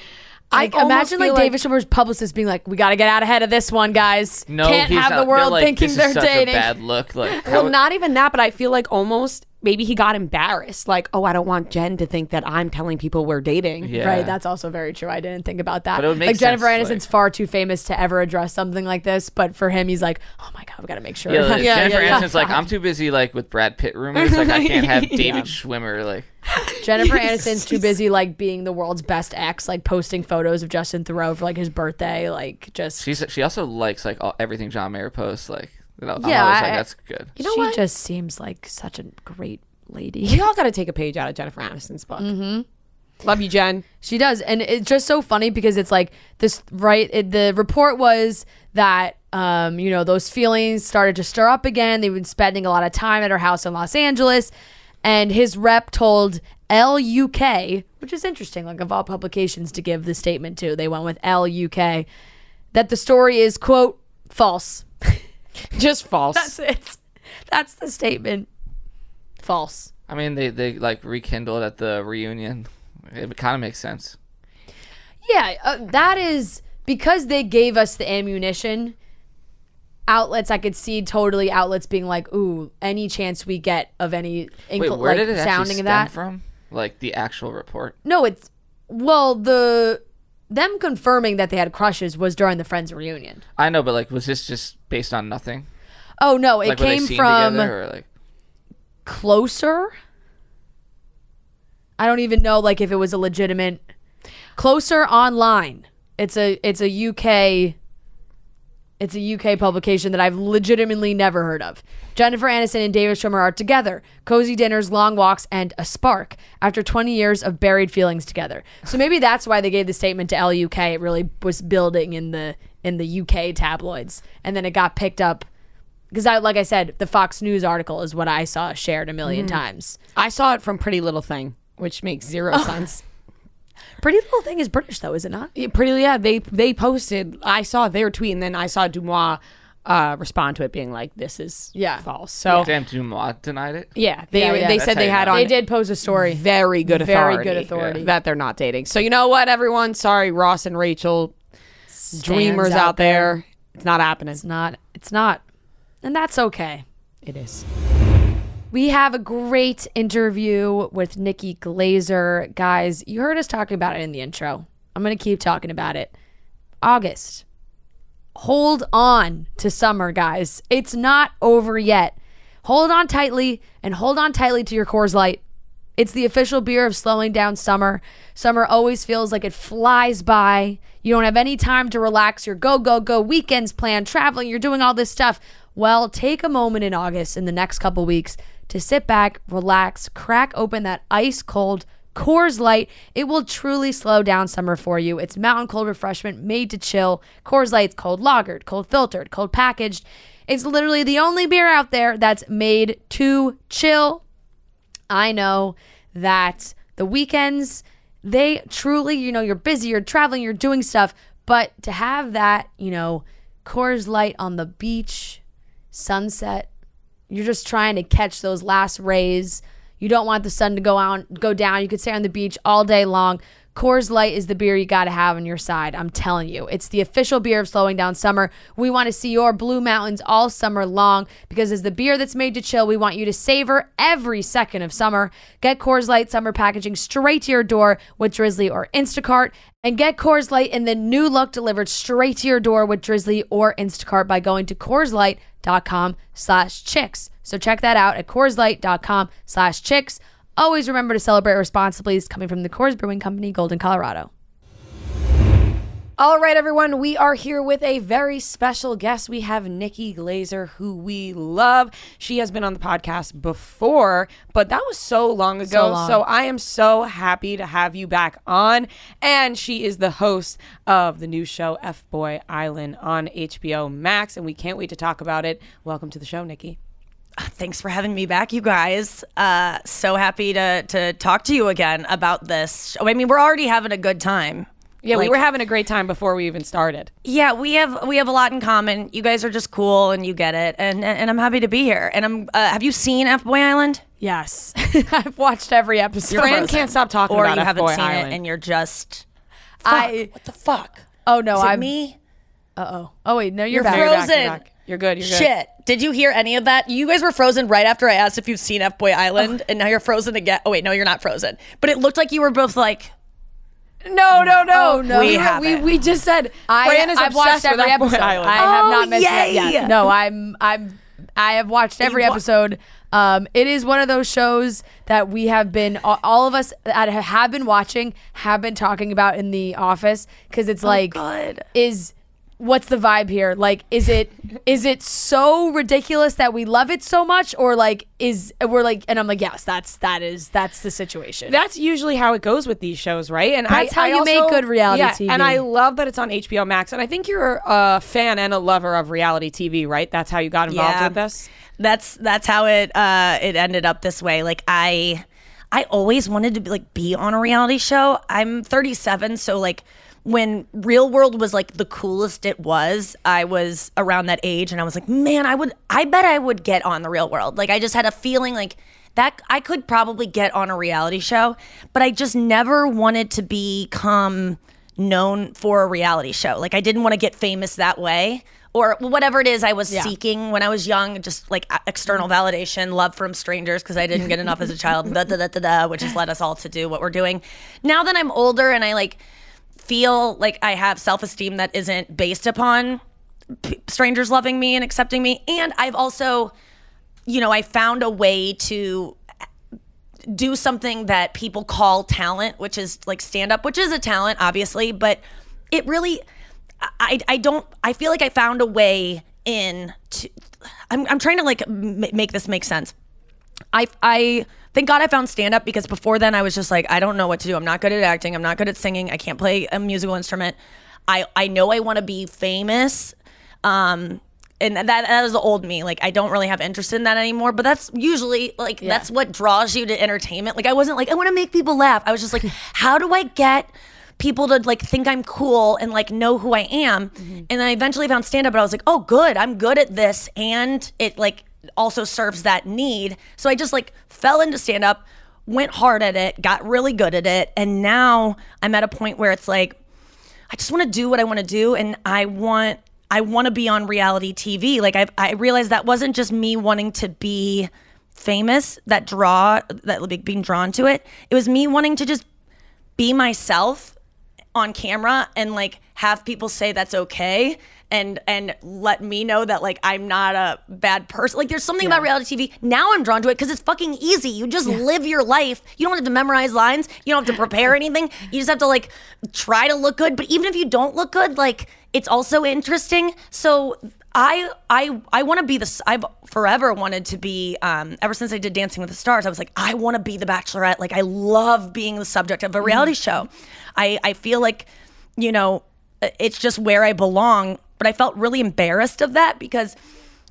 I imagine like David Schwimmer's publicist being like, "We got to get out ahead of this one, guys. No, can't have the world thinking they're dating." A bad look. Like, well, not even that, but I feel like almost maybe he got embarrassed. Like, oh, I don't want Jen to think that I'm telling people we're dating. Yeah. Right. That's also very true. I didn't think about that. But it would make like sense, Jennifer Aniston's far too famous to ever address something like this, but for him, he's like, "Oh my God, we got to make sure." Yeah, Jennifer Aniston's like, I'm too busy like with Brad Pitt rumors. Like, I can't have David Schwimmer like. Jennifer Aniston's too busy like being the world's best ex, like posting photos of Justin Theroux for like his birthday, like just. She also likes like everything John Mayer posts, like. That's good. You know what? Just seems like such a great lady. We all got to take a page out of Jennifer Aniston's book. Love you, Jen. She does, and it's just so funny because it's like this. Right, the report was that those feelings started to stir up again. They've been spending a lot of time at her house in Los Angeles. And his rep told LUK, which is interesting, like of all publications to give the statement to, they went with LUK, that the story is, quote, false. Just false. That's it. That's the statement. False. I mean, they like rekindled at the reunion. It kind of makes sense. Yeah, that is because they gave us the ammunition, outlets, I could see totally outlets being like, ooh, any chance we get of any Wait, where did it actually sounding stem of that from? Like the actual report? No, it's them confirming that they had crushes was during the Friends reunion. I know, but like, was this just based on nothing? Oh no, it like, were they came seen from together, or like Closer. I don't even know like if it was a legitimate Closer online. It's a UK publication that I've legitimately never heard of. Jennifer Aniston and David Schwimmer are together. Cozy dinners, long walks, and a spark after 20 years of buried feelings together. So maybe that's why they gave the statement to LUK. It really was building in the UK tabloids, and then it got picked up because like I said, the Fox News article is what I saw shared a million times. I saw it from Pretty Little Thing, which makes zero sense. Pretty Little Thing is British though, is it not? Yeah, they posted. I saw their tweet, and then I saw Dumois respond to it, being like, "This is false." So damn, Dumois denied it. Yeah, they said they had on. They did post a story. Very good authority that they're not dating. So you know what, everyone? Sorry, Ross and Rachel, dreamers out there. It's not happening. It's not, and that's okay. It is. We have a great interview with Nikki Glaser. Guys, you heard us talking about it in the intro. I'm going to keep talking about it. August. Hold on to summer, guys. It's not over yet. Hold on tightly, and hold on tightly to your Coors Light. It's the official beer of slowing down summer. Summer always feels like it flies by. You don't have any time to relax. You're go, weekends planned, traveling, you're doing all this stuff. Well, take a moment in August, in the next couple weeks, to sit back, relax, crack open that ice cold Coors Light. It will truly slow down summer for you. It's mountain cold refreshment made to chill. Coors Light's cold lagered, cold filtered, cold packaged. It's literally the only beer out there that's made to chill. I know that the weekends, they truly, you're busy, you're traveling, you're doing stuff, but to have that, Coors Light on the beach, sunset, you're just trying to catch those last rays. You don't want the sun to go down. You could stay on the beach all day long. Coors Light is the beer you got to have on your side. I'm telling you. It's the official beer of slowing down summer. We want to see your Blue Mountains all summer long because as the beer that's made to chill, we want you to savor every second of summer. Get Coors Light summer packaging straight to your door with Drizly or Instacart. And get Coors Light in the new look delivered straight to your door with Drizly or Instacart by going to CoorsLight.com/chicks. So check that out at CoorsLight.com/chicks. Always remember to celebrate responsibly. It's coming from the Coors Brewing Company, Golden, Colorado. All right, everyone, we are here with a very special guest. We have Nikki Glaser, who we love. She has been on the podcast before, but that was so long ago. So I am so happy to have you back on. And she is the host of the new show, FBoy Island, on HBO Max, and we can't wait to talk about it. Welcome to the show, Nikki. Thanks for having me back, you guys. So happy to talk to you again about this. I mean, we're already having a good time. Yeah, we were having a great time before we even started. Yeah, we have a lot in common. You guys are just cool, and you get it. And I'm happy to be here. And I'm. Have you seen FBoy Island? Yes, I've watched every episode. Fran can't stop talking about Or you haven't FBoy seen Island. it, and you're just. What the fuck? Oh no, Is it me? Oh wait, no, you're You're back. frozen. You're back. You're good. Shit. Did you hear any of that? You guys were frozen right after I asked if you've seen FBoy Island, and now you're frozen again. Oh wait, no, you're not frozen. But it looked like you were both like. No. Oh, no. We just said Fran is I've watched obsessed with every FBoy episode. Island. I have not missed yay. it yet. No, I have watched every episode. It is one of those shows that we have been, all of us that have been watching, have been talking about in the office because it's what's the vibe here? Like, is it so ridiculous that we love it so much, or like and I'm like, yes, that's the situation. That's usually how it goes with these shows, right? And that's how you make good reality TV. And I love that it's on HBO Max. And I think you're a fan and a lover of reality TV, right? That's how you got involved with this. That's how it ended up this way. Like I always wanted to be on a reality show. I'm 37, so like when Real World was like the coolest it was, I was around that age, and I was like, man, I bet I would get on the Real World. Like I just had a feeling like that I could probably get on a reality show, but I just never wanted to become known for a reality show. Like I didn't want to get famous that way, or whatever it is I was seeking when I was young, just like external validation, love from strangers because I didn't get enough as a child, which has led us all to do what we're doing. Now that I'm older and I like feel like I have self-esteem that isn't based upon strangers loving me and accepting me, and I've also, I found a way to do something that people call talent, which is like stand-up, which is a talent, obviously, but it really, I feel like I found a way in to, I'm trying to like make this make sense. I thank God I found stand-up, because before then I was just like, I don't know what to do. I'm not good at acting. I'm not good at singing. I can't play a musical instrument. I know I want to be famous. And that is the old me. Like, I don't really have interest in that anymore, but that's usually like, that's what draws you to entertainment. Like, I wasn't like, I want to make people laugh. I was just like, how do I get people to like think I'm cool and like know who I am? And I eventually found stand up, but I was like, oh good, I'm good at this. And it like also serves that need. So I just like fell into stand up, went hard at it, got really good at it. And now I'm at a point where it's like, I just want to do what I want to do. And I want to be on reality TV. Like I realized that wasn't just me wanting to be famous, that being drawn to it. It was me wanting to just be myself on camera and like have people say that's okay and let me know that like I'm not a bad person. Like there's something about reality TV. Now I'm drawn to it because it's fucking easy. You just live your life. You don't have to memorize lines. You don't have to prepare anything. You just have to like try to look good. But even if you don't look good, like it's also interesting. So I want to be this. I've forever wanted to be, ever since I did Dancing with the Stars, I was like, I want to be the Bachelorette. Like I love being the subject of a reality show. I feel like, it's just where I belong. But I felt really embarrassed of that because,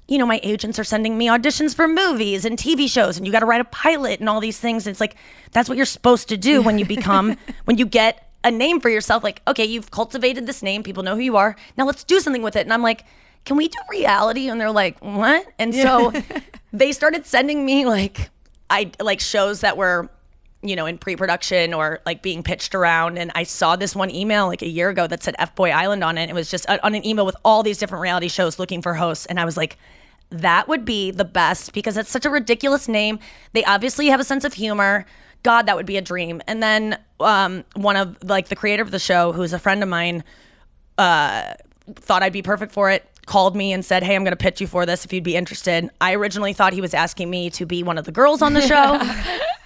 my agents are sending me auditions for movies and TV shows, and you got to write a pilot and all these things. It's like, that's what you're supposed to do when you when you get a name for yourself. Like, okay, you've cultivated this name. People know who you are. Now let's do something with it. And I'm like, can we do reality? And they're like, what? And so they started sending me like shows that were, in pre-production or like being pitched around. And I saw this one email like a year ago that said FBoy Island on it. It was just on an email with all these different reality shows looking for hosts. And I was like, that would be the best because it's such a ridiculous name. They obviously have a sense of humor. God, that would be a dream. And then one of like the creator of the show, who's a friend of mine, thought I'd be perfect for it, called me and said, hey, I'm going to pitch you for this if you'd be interested. I originally thought he was asking me to be one of the girls on the show.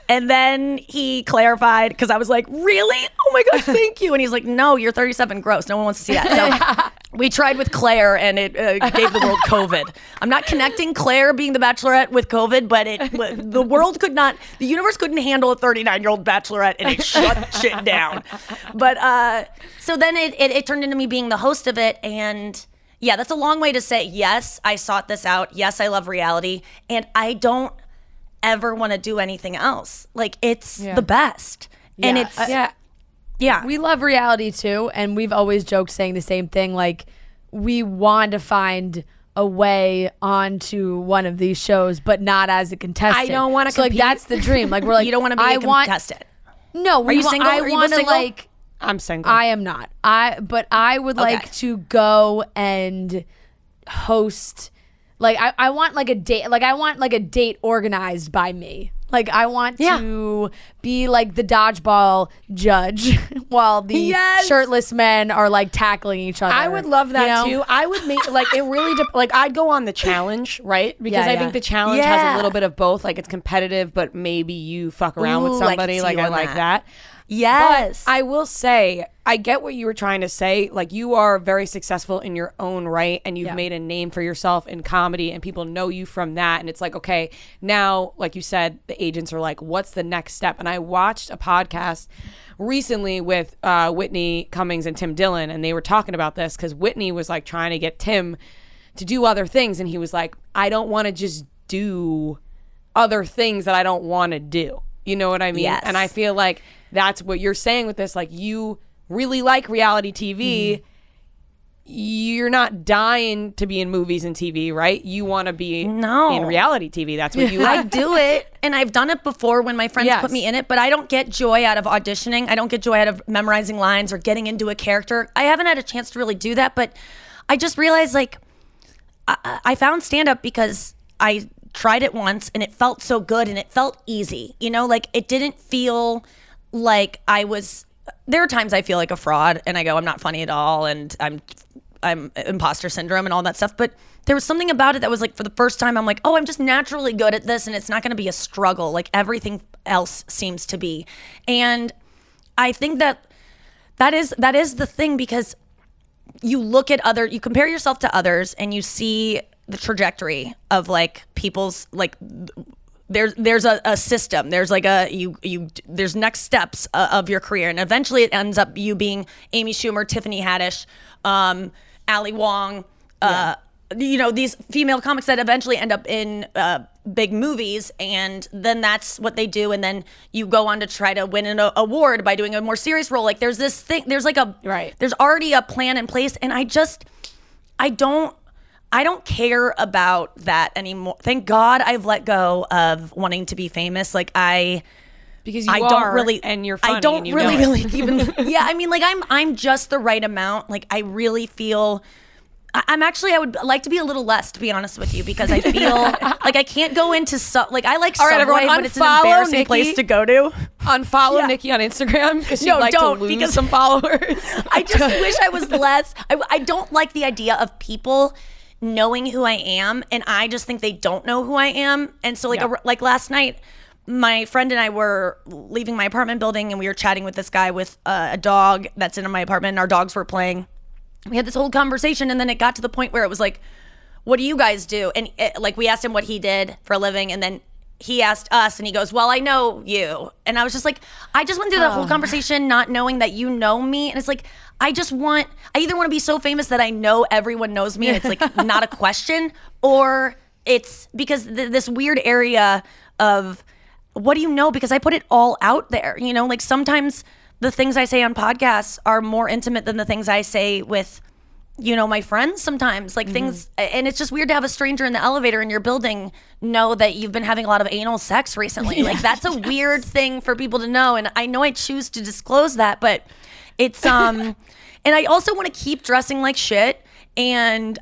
And then he clarified because I was like, really? Oh my gosh, thank you. And he's like, no, you're 37, gross. No one wants to see that. So we tried with Claire and it gave the world COVID. I'm not connecting Claire being the Bachelorette with COVID, but the universe couldn't handle a 39-year-old Bachelorette and it shut shit down. But so then it turned into me being the host of it. And yeah, that's a long way to say, yes, I sought this out. Yes, I love reality. And I don't ever want to do anything else. Like it's the best. Yeah. And it's yeah. We love reality too, and we've always joked saying the same thing. Like we want to find a way onto one of these shows, but not as a contestant. I don't want to compete. Like that's the dream. Like we're like, you don't want to be a contestant. No, are you single? I want to like. I'm single. I am not. But I would like to go and host. Like I want like a date. Like I want like a date organized by me. Like I want to be like the dodgeball judge while the shirtless men are like tackling each other. I would love that too. I would make like it really like I'd go on the challenge, right? Because I think the challenge has a little bit of both. Like it's competitive, but maybe you fuck around with somebody. Like I like that. Yes. But I will say, I get what you were trying to say. Like you are very successful in your own right and you've made a name for yourself in comedy and people know you from that. And it's like, okay, now, like you said, the agents are like, what's the next step? And I watched a podcast recently with Whitney Cummings and Tim Dillon, and they were talking about this because Whitney was like trying to get Tim to do other things. And he was like, I don't want to just do other things that I don't want to do. You know what I mean? Yes. And I feel like that's what you're saying with this. Like you really like reality TV. you're not dying to be in movies and TV, right? You want to be in reality TV. That's what you like. I do it, and I've done it before when my friends Yes. put me in it, but I don't get joy out of auditioning. I don't get joy out of memorizing lines or getting into a character. I haven't had a chance to really do that, but I just realized, like, I found stand-up because I tried it once, and it felt so good, and it felt easy. You know, like, it didn't feel like I was... There are times I feel like a fraud, and I go, I'm not funny at all, and I'm imposter syndrome and all that stuff. But there was something about it that was like, for the first time, I'm like, oh, I'm just naturally good at this, and it's not going to be a struggle like everything else seems to be. And I think that is the thing, because you look at you compare yourself to others, and you see the trajectory of like people's like. There's a system. There's like there's next steps of your career, and eventually it ends up you being Amy Schumer, Tiffany Haddish, Ali Wong, these female comics that eventually end up in big movies, and then that's what they do, and then you go on to try to win an award by doing a more serious role. Like there's this thing. There's like there's already a plan in place, and I don't care about that anymore. Thank God I've let go of wanting to be famous. Like because you are really, and you're funny. I don't and you really, know really even. Yeah, I mean, like I'm just the right amount. Like I really feel. I would like to be a little less, to be honest with you, because I feel like I can't go into I like All right, Subway, everyone, but it's an embarrassing Nikki. place to go to. Unfollow Nikki on Instagram because she'd like to lose some followers. I just wish I was less. I don't like the idea of people knowing who I am, and I just think they don't know who I am. And so like last night, my friend and I were leaving my apartment building, and we were chatting with this guy with a dog that's in my apartment, and our dogs were playing. We had this whole conversation, and then it got to the point where it was like, what do you guys do? And we asked him what he did for a living, and then he asked us, and he goes, well, I know you. And I was just like, I just went through that whole conversation not knowing that you know me. And it's like, I either want to be so famous that I know everyone knows me and it's like not a question, or it's because this weird area of what do you know? Because I put it all out there, you know, like sometimes the things I say on podcasts are more intimate than the things I say with, you know, my friends sometimes, like things, and it's just weird to have a stranger in the elevator in your building know that you've been having a lot of anal sex recently. Like that's a weird thing for people to know. And I know I choose to disclose that, but it's, and I also want to keep dressing like shit and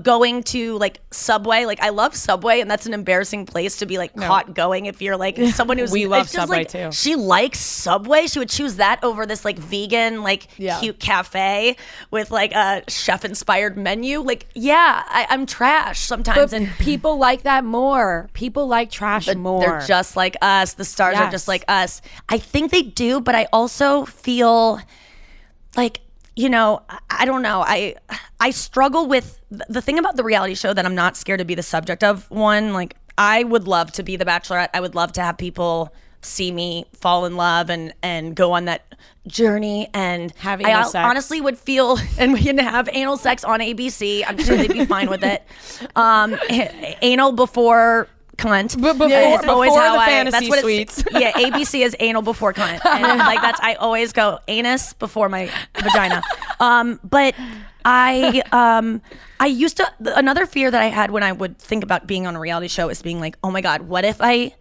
going to like Subway. Like I love Subway, and that's an embarrassing place to be like caught going if you're like someone who's we love Subway like, too. She likes Subway. She would choose that over this like vegan like cute cafe with like a chef inspired menu. Like I'm trash sometimes, but and people like that more. People like trash more. They're just like us. The stars are just like us. I think they do, but I also feel like, you know, I don't know. I struggle with the thing about the reality show that I'm not scared to be the subject of. One, like I would love to be the Bachelorette. I would love to have people see me fall in love and go on that journey. And have anal sex. Honestly would feel, and we can have anal sex on ABC. I'm sure they'd be fine with it. Anal before cunt. Before the fantasy suites. Yeah, ABC is anal before cunt. And like I always go anus before my vagina. But I used to, another fear that I had when I would think about being on a reality show is being like, oh my God, what if I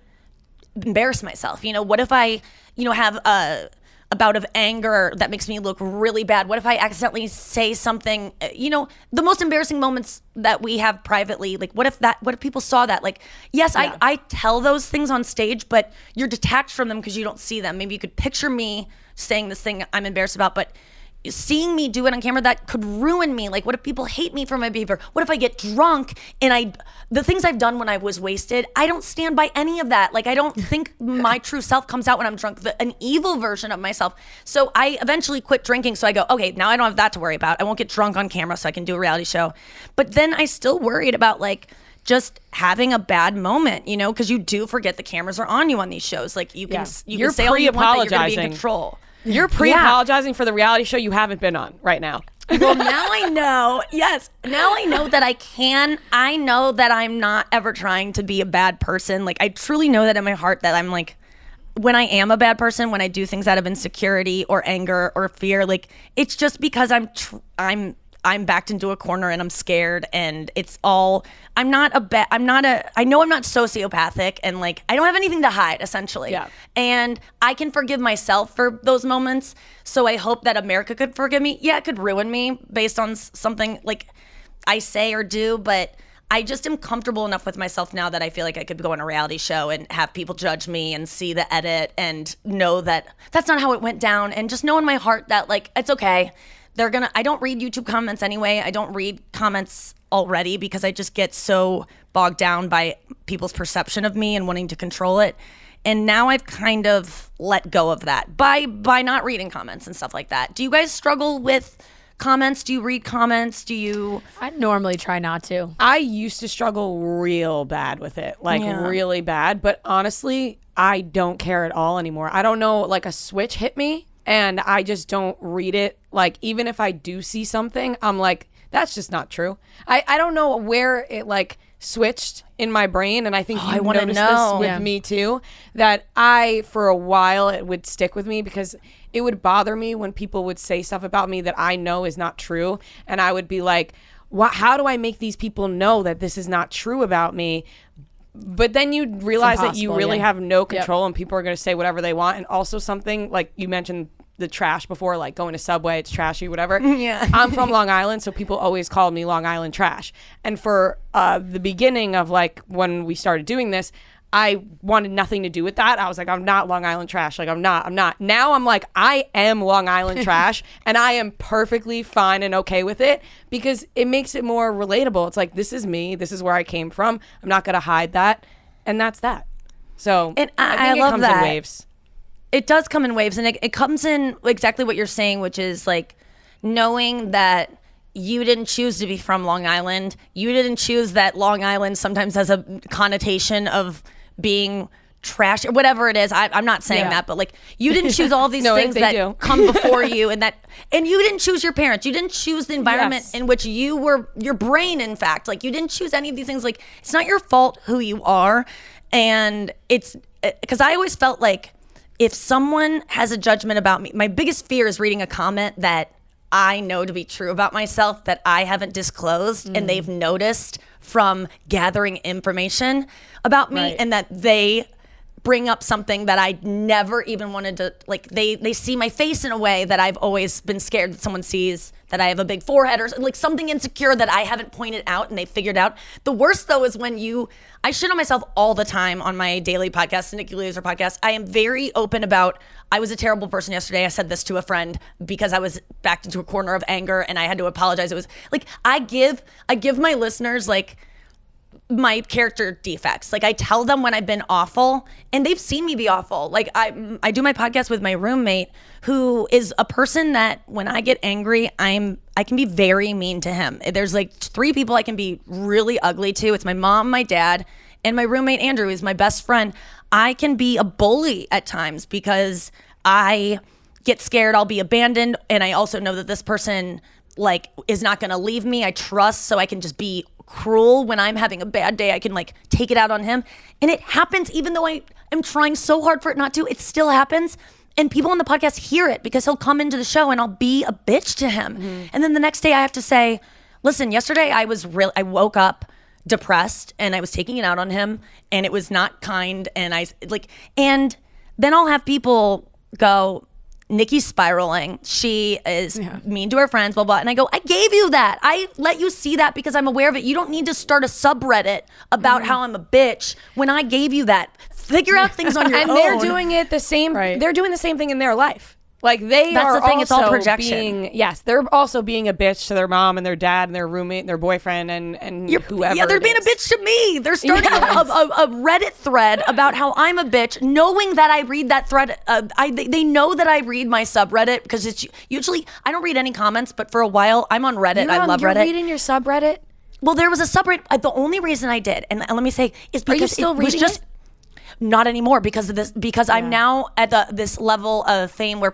embarrass myself? You know, what if I, you know, have a bout of anger that makes me look really bad? What if I accidentally say something, you know, the most embarrassing moments that we have privately, like what if people saw that? Like, yes, I tell those things on stage, but you're detached from them because you don't see them. Maybe you could picture me saying this thing I'm embarrassed about, but seeing me do it on camera, that could ruin me. Like, what if people hate me for my behavior? What if I get drunk and the things I've done when I was wasted, I don't stand by any of that. Like, I don't think my true self comes out when I'm drunk, an evil version of myself. So I eventually quit drinking. So I go, okay, now I don't have that to worry about. I won't get drunk on camera so I can do a reality show. But then I still worried about like, just having a bad moment, you know, because you do forget the cameras are on you on these shows. Like you can say all you want that you're going to be in control. You're pre-apologizing for the reality show you haven't been on right now. Well, now I know. Yes. Now I know that I can. I know that I'm not ever trying to be a bad person. Like, I truly know that in my heart that I'm like, when I am a bad person, when I do things out of insecurity or anger or fear, like it's just because I'm backed into a corner and I'm scared, and it's all, I know I'm not sociopathic, and like I don't have anything to hide essentially. Yeah. And I can forgive myself for those moments. So I hope that America could forgive me. Yeah, it could ruin me based on something like I say or do, but I just am comfortable enough with myself now that I feel like I could go on a reality show and have people judge me and see the edit and know that that's not how it went down, and just know in my heart that like it's okay. I don't read YouTube comments anyway. I don't read comments already because I just get so bogged down by people's perception of me and wanting to control it. And now I've kind of let go of that by not reading comments and stuff like that. Do you guys struggle with comments? Do you read comments? I normally try not to. I used to struggle real bad with it, really bad. But honestly, I don't care at all anymore. I don't know, like a switch hit me. And I just don't read it. Like, even if I do see something, I'm like, that's just not true. I don't know where it like switched in my brain. And I think you noticed this with me too, that for a while, it would stick with me because it would bother me when people would say stuff about me that I know is not true. And I would be like, how do I make these people know that this is not true about me? But then you realize that you really have no control, and people are going to say whatever they want. And also something like you mentioned the trash before, like going to Subway, it's trashy, whatever. Yeah. I'm from Long Island, so people always called me Long Island trash. And for the beginning of like when we started doing this, I wanted nothing to do with that. I was like, I'm not Long Island trash. Like, I'm not. Now I'm like, I am Long Island trash, and I am perfectly fine and okay with it because it makes it more relatable. It's like, this is me. This is where I came from. I'm not going to hide that. And that's that. So and I think love it comes that. in waves. It does come in waves, and it comes in exactly what you're saying, which is like knowing that you didn't choose to be from Long Island. You didn't choose that Long Island sometimes has a connotation of being trash or whatever it is. I'm not saying that, but like you didn't choose all these things that come before you, and you didn't choose your parents. You didn't choose the environment in which you were, your brain, in fact. Like you didn't choose any of these things. Like it's not your fault who you are. And it's because I always felt like if someone has a judgment about me, my biggest fear is reading a comment that I know to be true about myself that I haven't disclosed and they've noticed from gathering information about me, and that they bring up something that I never even wanted to, like they see my face in a way that I've always been scared that someone sees, that I have a big forehead or like something insecure that I haven't pointed out and they figured out. The worst though is when I shit on myself all the time on my daily podcast, the Nikki Glaser podcast. I am very open about, I was a terrible person yesterday. I said this to a friend because I was backed into a corner of anger and I had to apologize. It was like, I give my listeners like my character defects. Like I tell them when I've been awful, and they've seen me be awful. Like I do my podcast with my roommate, who is a person that when I get angry, I can be very mean to him. There's like 3 people I can be really ugly to. It's my mom, my dad, and my roommate Andrew is my best friend. I can be a bully at times because I get scared I'll be abandoned, and I also know that this person like is not going to leave me. I trust, so I can just be cruel when I'm having a bad day. I can like take it out on him, and it happens even though I am trying so hard for it not to. It still happens, and people on the podcast hear it because he'll come into the show and I'll be a bitch to him, and then the next day I have to say, listen, yesterday I woke up depressed and I was taking it out on him, and it was not kind, and and then I'll have people go, Nikki's spiraling. She is mean to her friends, blah, blah. And I go, I gave you that. I let you see that because I'm aware of it. You don't need to start a subreddit about how I'm a bitch when I gave you that. Figure out things on your own. And they're doing it the same. Right. They're doing the same thing in their life. Like That's are the thing, also it's all projection. they're also being a bitch to their mom and their dad and their roommate and their boyfriend and whoever. Yeah, they're being a bitch to me. They're starting a Reddit thread about how I'm a bitch, knowing that I read that thread. They know that I read my subreddit because it's usually, I don't read any comments, but for a while I'm on Reddit. I love Reddit. You're reading your subreddit? Well, there was a subreddit. The only reason I did, and let me say, is because Are you still reading it? not anymore because of this, because I'm now at this level of fame where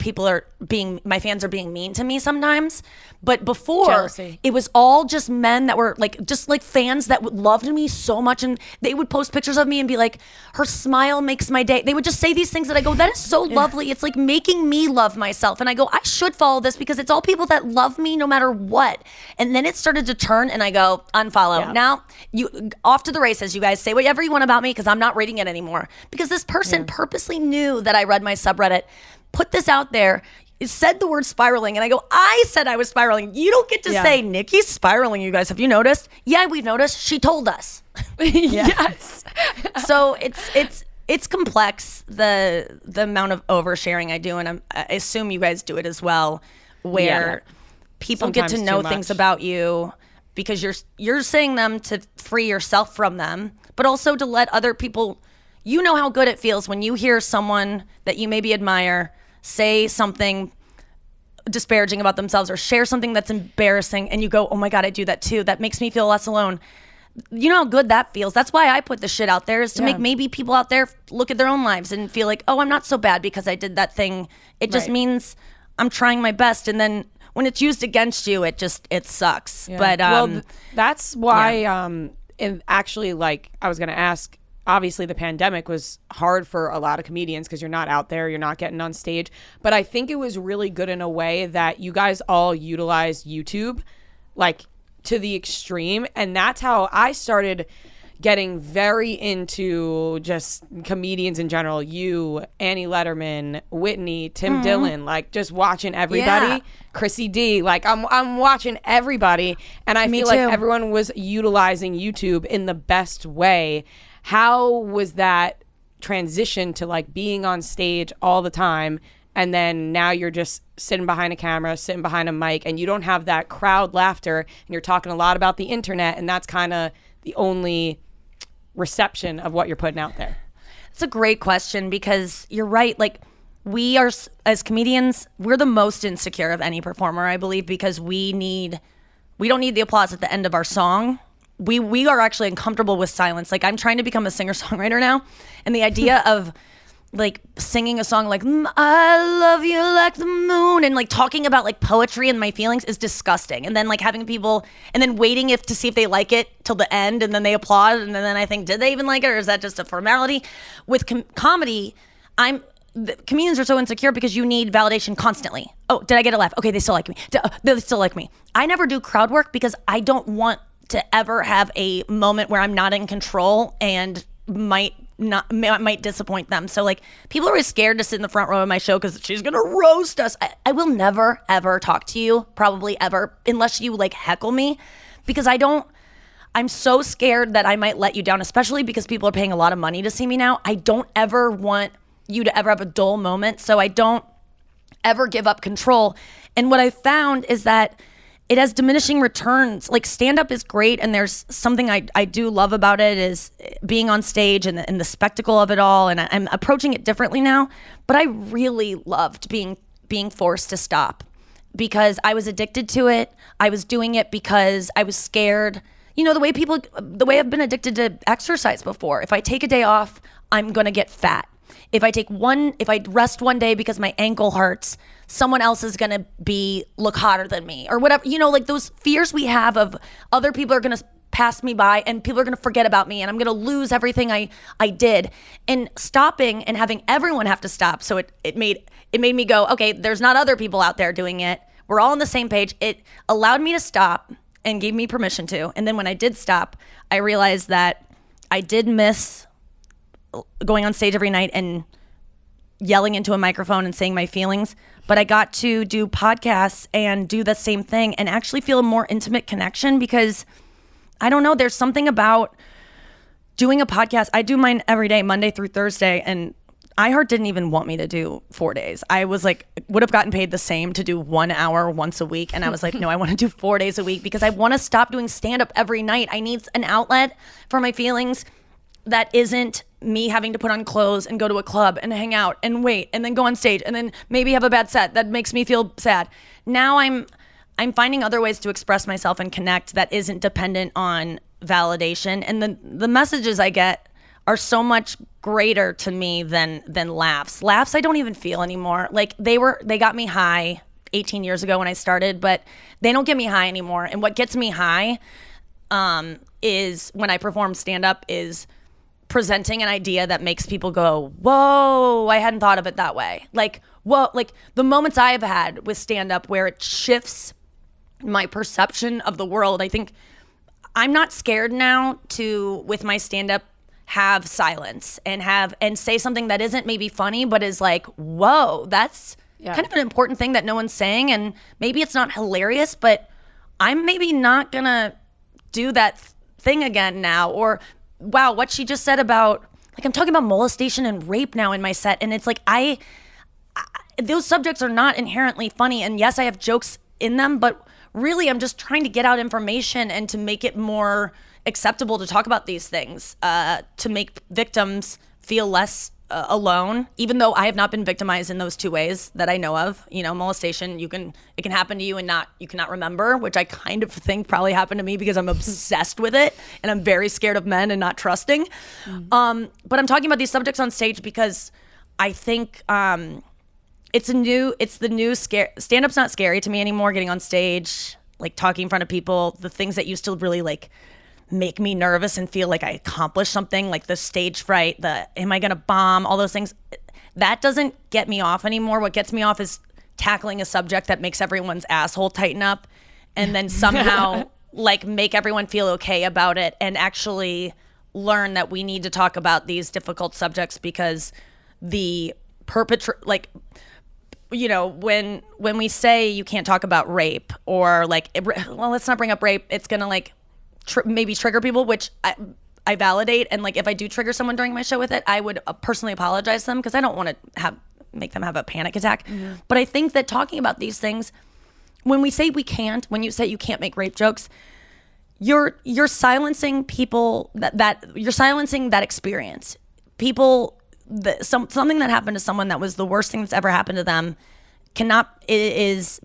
my fans are being mean to me sometimes. But before, Jealousy. it was all just men that were just fans that loved me so much, and they would post pictures of me and be like, her smile makes my day. They would just say these things that I go, that is so lovely. It's like making me love myself. And I go, I should follow this because it's all people that love me no matter what. And then it started to turn, and I go, unfollow. Yeah. Now, you off to the races, you guys. Say whatever you want about me because I'm not reading it anymore. Because this person purposely knew that I read my subreddit, put this out there, said the word spiraling, and I go, I said I was spiraling. You don't get to say, Nikki's spiraling, you guys. Have you noticed? Yeah, we've noticed. She told us. Yes. So it's complex, the amount of oversharing I do, and I assume you guys do it as well, where people Sometimes get to know too things much. about you because you're saying them to free yourself from them, but also to let other people. You know how good it feels when you hear someone that you maybe admire say something disparaging about themselves or share something that's embarrassing, and you go, oh my God, I do that too. That makes me feel less alone. You know how good that feels. That's why I put this shit out there, is to make maybe people out there look at their own lives and feel like, oh, I'm not so bad because I did that thing. It just means I'm trying my best. And then when it's used against you, it sucks. Yeah. But that's why and actually, like, I was going to ask, obviously the pandemic was hard for a lot of comedians because you're not out there, you're not getting on stage. But I think it was really good in a way that you guys all utilized YouTube, like, to the extreme. And that's how I started getting very into just comedians in general. You, Annie Letterman, Whitney, Tim Dillon, like, just watching everybody. Yeah. Chrissy D, like, I'm watching everybody, and I feel like everyone was utilizing YouTube in the best way. How was that transition to, like, being on stage all the time, and then now you're just sitting behind a camera, sitting behind a mic, and you don't have that crowd laughter, and you're talking a lot about the internet, and that's kind of the only reception of what you're putting out there? It's a great question, because you're right. Like, we are, as comedians, we're the most insecure of any performer, I believe, because we don't need the applause at the end of our song. We are actually uncomfortable with silence. Like, I'm trying to become a singer-songwriter now, and the idea of, like, singing a song like, I love you like the moon, and, like, talking about, like, poetry and my feelings is disgusting. And then, like, having people, and then waiting to see if they like it till the end, and then they applaud, and then I think, did they even like it, or is that just a formality? With comedy, comedians are so insecure because you need validation constantly. Oh, did I get a laugh? Okay, they still like me. They still like me. I never do crowd work because I don't want to ever have a moment where I'm not in control and might disappoint them. So, like, people are always scared to sit in the front row of my show because she's gonna roast us. I will never ever talk to you, probably ever, unless you, like, heckle me, because I'm so scared that I might let you down, especially because people are paying a lot of money to see me now. I don't ever want you to ever have a dull moment, so I don't ever give up control. And what I found is that it has diminishing returns. Like, stand-up is great, and there's something I do love about it, is being on stage and the spectacle of it all, and I'm approaching it differently now. But I really loved being forced to stop because I was addicted to it. I was doing it because I was scared. You know, the way I've been addicted to exercise before. If I take a day off, I'm gonna get fat. If I rest one day because my ankle hurts, someone else is going to look hotter than me or whatever. You know, like, those fears we have of other people are going to pass me by and people are going to forget about me and I'm going to lose everything I did. And stopping and having everyone have to stop. So it made me go, okay, there's not other people out there doing it. We're all on the same page. It allowed me to stop and gave me permission to. And then when I did stop, I realized that I did miss going on stage every night and yelling into a microphone and saying my feelings, but I got to do podcasts and do the same thing and actually feel a more intimate connection because, I don't know, there's something about doing a podcast. I do mine every day, Monday through Thursday, and iHeart didn't even want me to do 4 days. I was like, would have gotten paid the same to do 1 hour once a week, and I was like, no, I want to do 4 days a week because I want to stop doing stand-up every night. I need an outlet for my feelings that isn't me having to put on clothes and go to a club and hang out and wait and then go on stage and then maybe have a bad set that makes me feel sad. Now I'm finding other ways to express myself and connect that isn't dependent on validation. And the messages I get are so much greater to me than laughs. Laughs I don't even feel anymore. Like they got me high 18 years ago when I started, but they don't get me high anymore. And what gets me high is when I perform stand-up is presenting an idea that makes people go, whoa, I hadn't thought of it that way. Like, whoa, like the moments I have had with stand-up where it shifts my perception of the world. I think I'm not scared now to, with my stand-up, have silence and say something that isn't maybe funny, but is like, whoa, that's kind of an important thing that no one's saying. And maybe it's not hilarious, but I'm maybe not gonna do that thing again now. Or, wow, what she just said about, like, I'm talking about molestation and rape now in my set. And it's like, those subjects are not inherently funny. And yes, I have jokes in them, but really I'm just trying to get out information and to make it more acceptable to talk about these things, to make victims feel less alone, even though I have not been victimized in those two ways that I know of. You know, molestation, it can happen to you and you cannot remember, which I kind of think probably happened to me because I'm obsessed with it and I'm very scared of men and not trusting. But I'm talking about these subjects on stage because I think it's the new stand-up's not scary to me anymore. Getting on stage, like talking in front of people, the things that used to really like make me nervous and feel like I accomplished something, like the stage fright, the am I gonna bomb, all those things, that doesn't get me off anymore. What gets me off is tackling a subject that makes everyone's asshole tighten up and then somehow like make everyone feel okay about it and actually learn that we need to talk about these difficult subjects because the like, you know, when we say you can't talk about rape or like, well, let's not bring up rape, it's gonna like maybe trigger people, which I validate. And like, if I do trigger someone during my show with it, I would personally apologize to them because I don't want to make them have a panic attack. Mm-hmm. But I think that talking about these things, when we say when you say you can't make rape jokes, you're silencing people that you're silencing that experience. People, something that happened to someone that was the worst thing that's ever happened to them is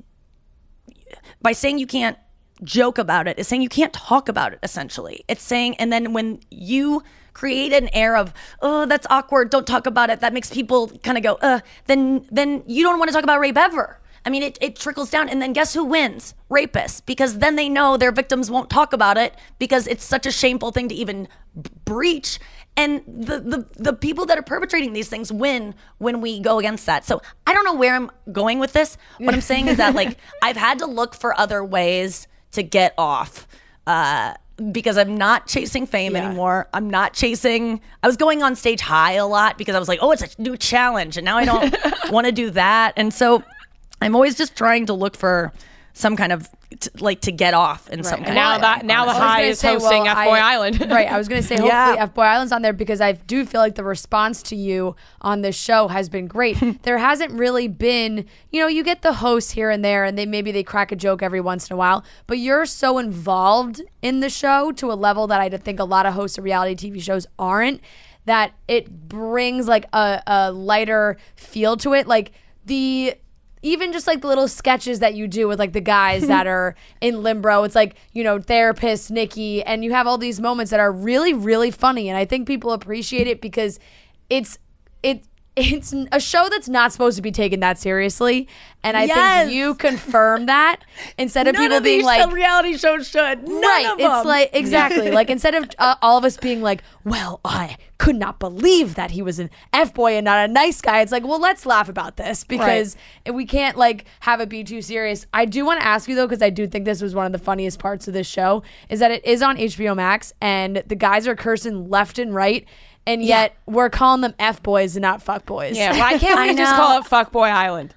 by saying you can't joke about it, is saying you can't talk about it, essentially. It's saying, and then when you create an air of, oh, that's awkward, don't talk about it, that makes people kind of go, then you don't want to talk about rape ever. I mean, it trickles down, and then guess who wins? Rapists, because then they know their victims won't talk about it because it's such a shameful thing to even breach. And the people that are perpetrating these things win when we go against that. So I don't know where I'm going with this. What I'm saying is that like I've had to look for other ways to get off because I'm not chasing fame anymore. I was going on stage high a lot because I was like, oh, it's a new challenge. And now I don't want to do that. And so I'm always just trying to look for some kind of to get off in some kind of way. Now the high is hosting FBoy Island. Right. I was going to say, hopefully FBoy Island's on there because I do feel like the response to you on this show has been great. There hasn't really been, you get the hosts here and there and maybe they crack a joke every once in a while, but you're so involved in the show to a level that I think a lot of hosts of reality TV shows aren't, that it brings like a lighter feel to it. Like even just like the little sketches that you do with like the guys that are in limbo, it's like, therapist Nikki, and you have all these moments that are really, really funny. And I think people appreciate it because it's a show that's not supposed to be taken that seriously. And I think you confirm that instead of people being like reality shows should. None of them. It's like, exactly. Like instead of all of us being like, well, I could not believe that he was an F-boy and not a nice guy. It's like, well, let's laugh about this because we can't like have it be too serious. I do want to ask you though, because I do think this was one of the funniest parts of this show, is that it is on HBO Max and the guys are cursing left and right. And yet we're calling them F-boys and not fuck-boys. Yeah, why can't we just call it FBoy Island?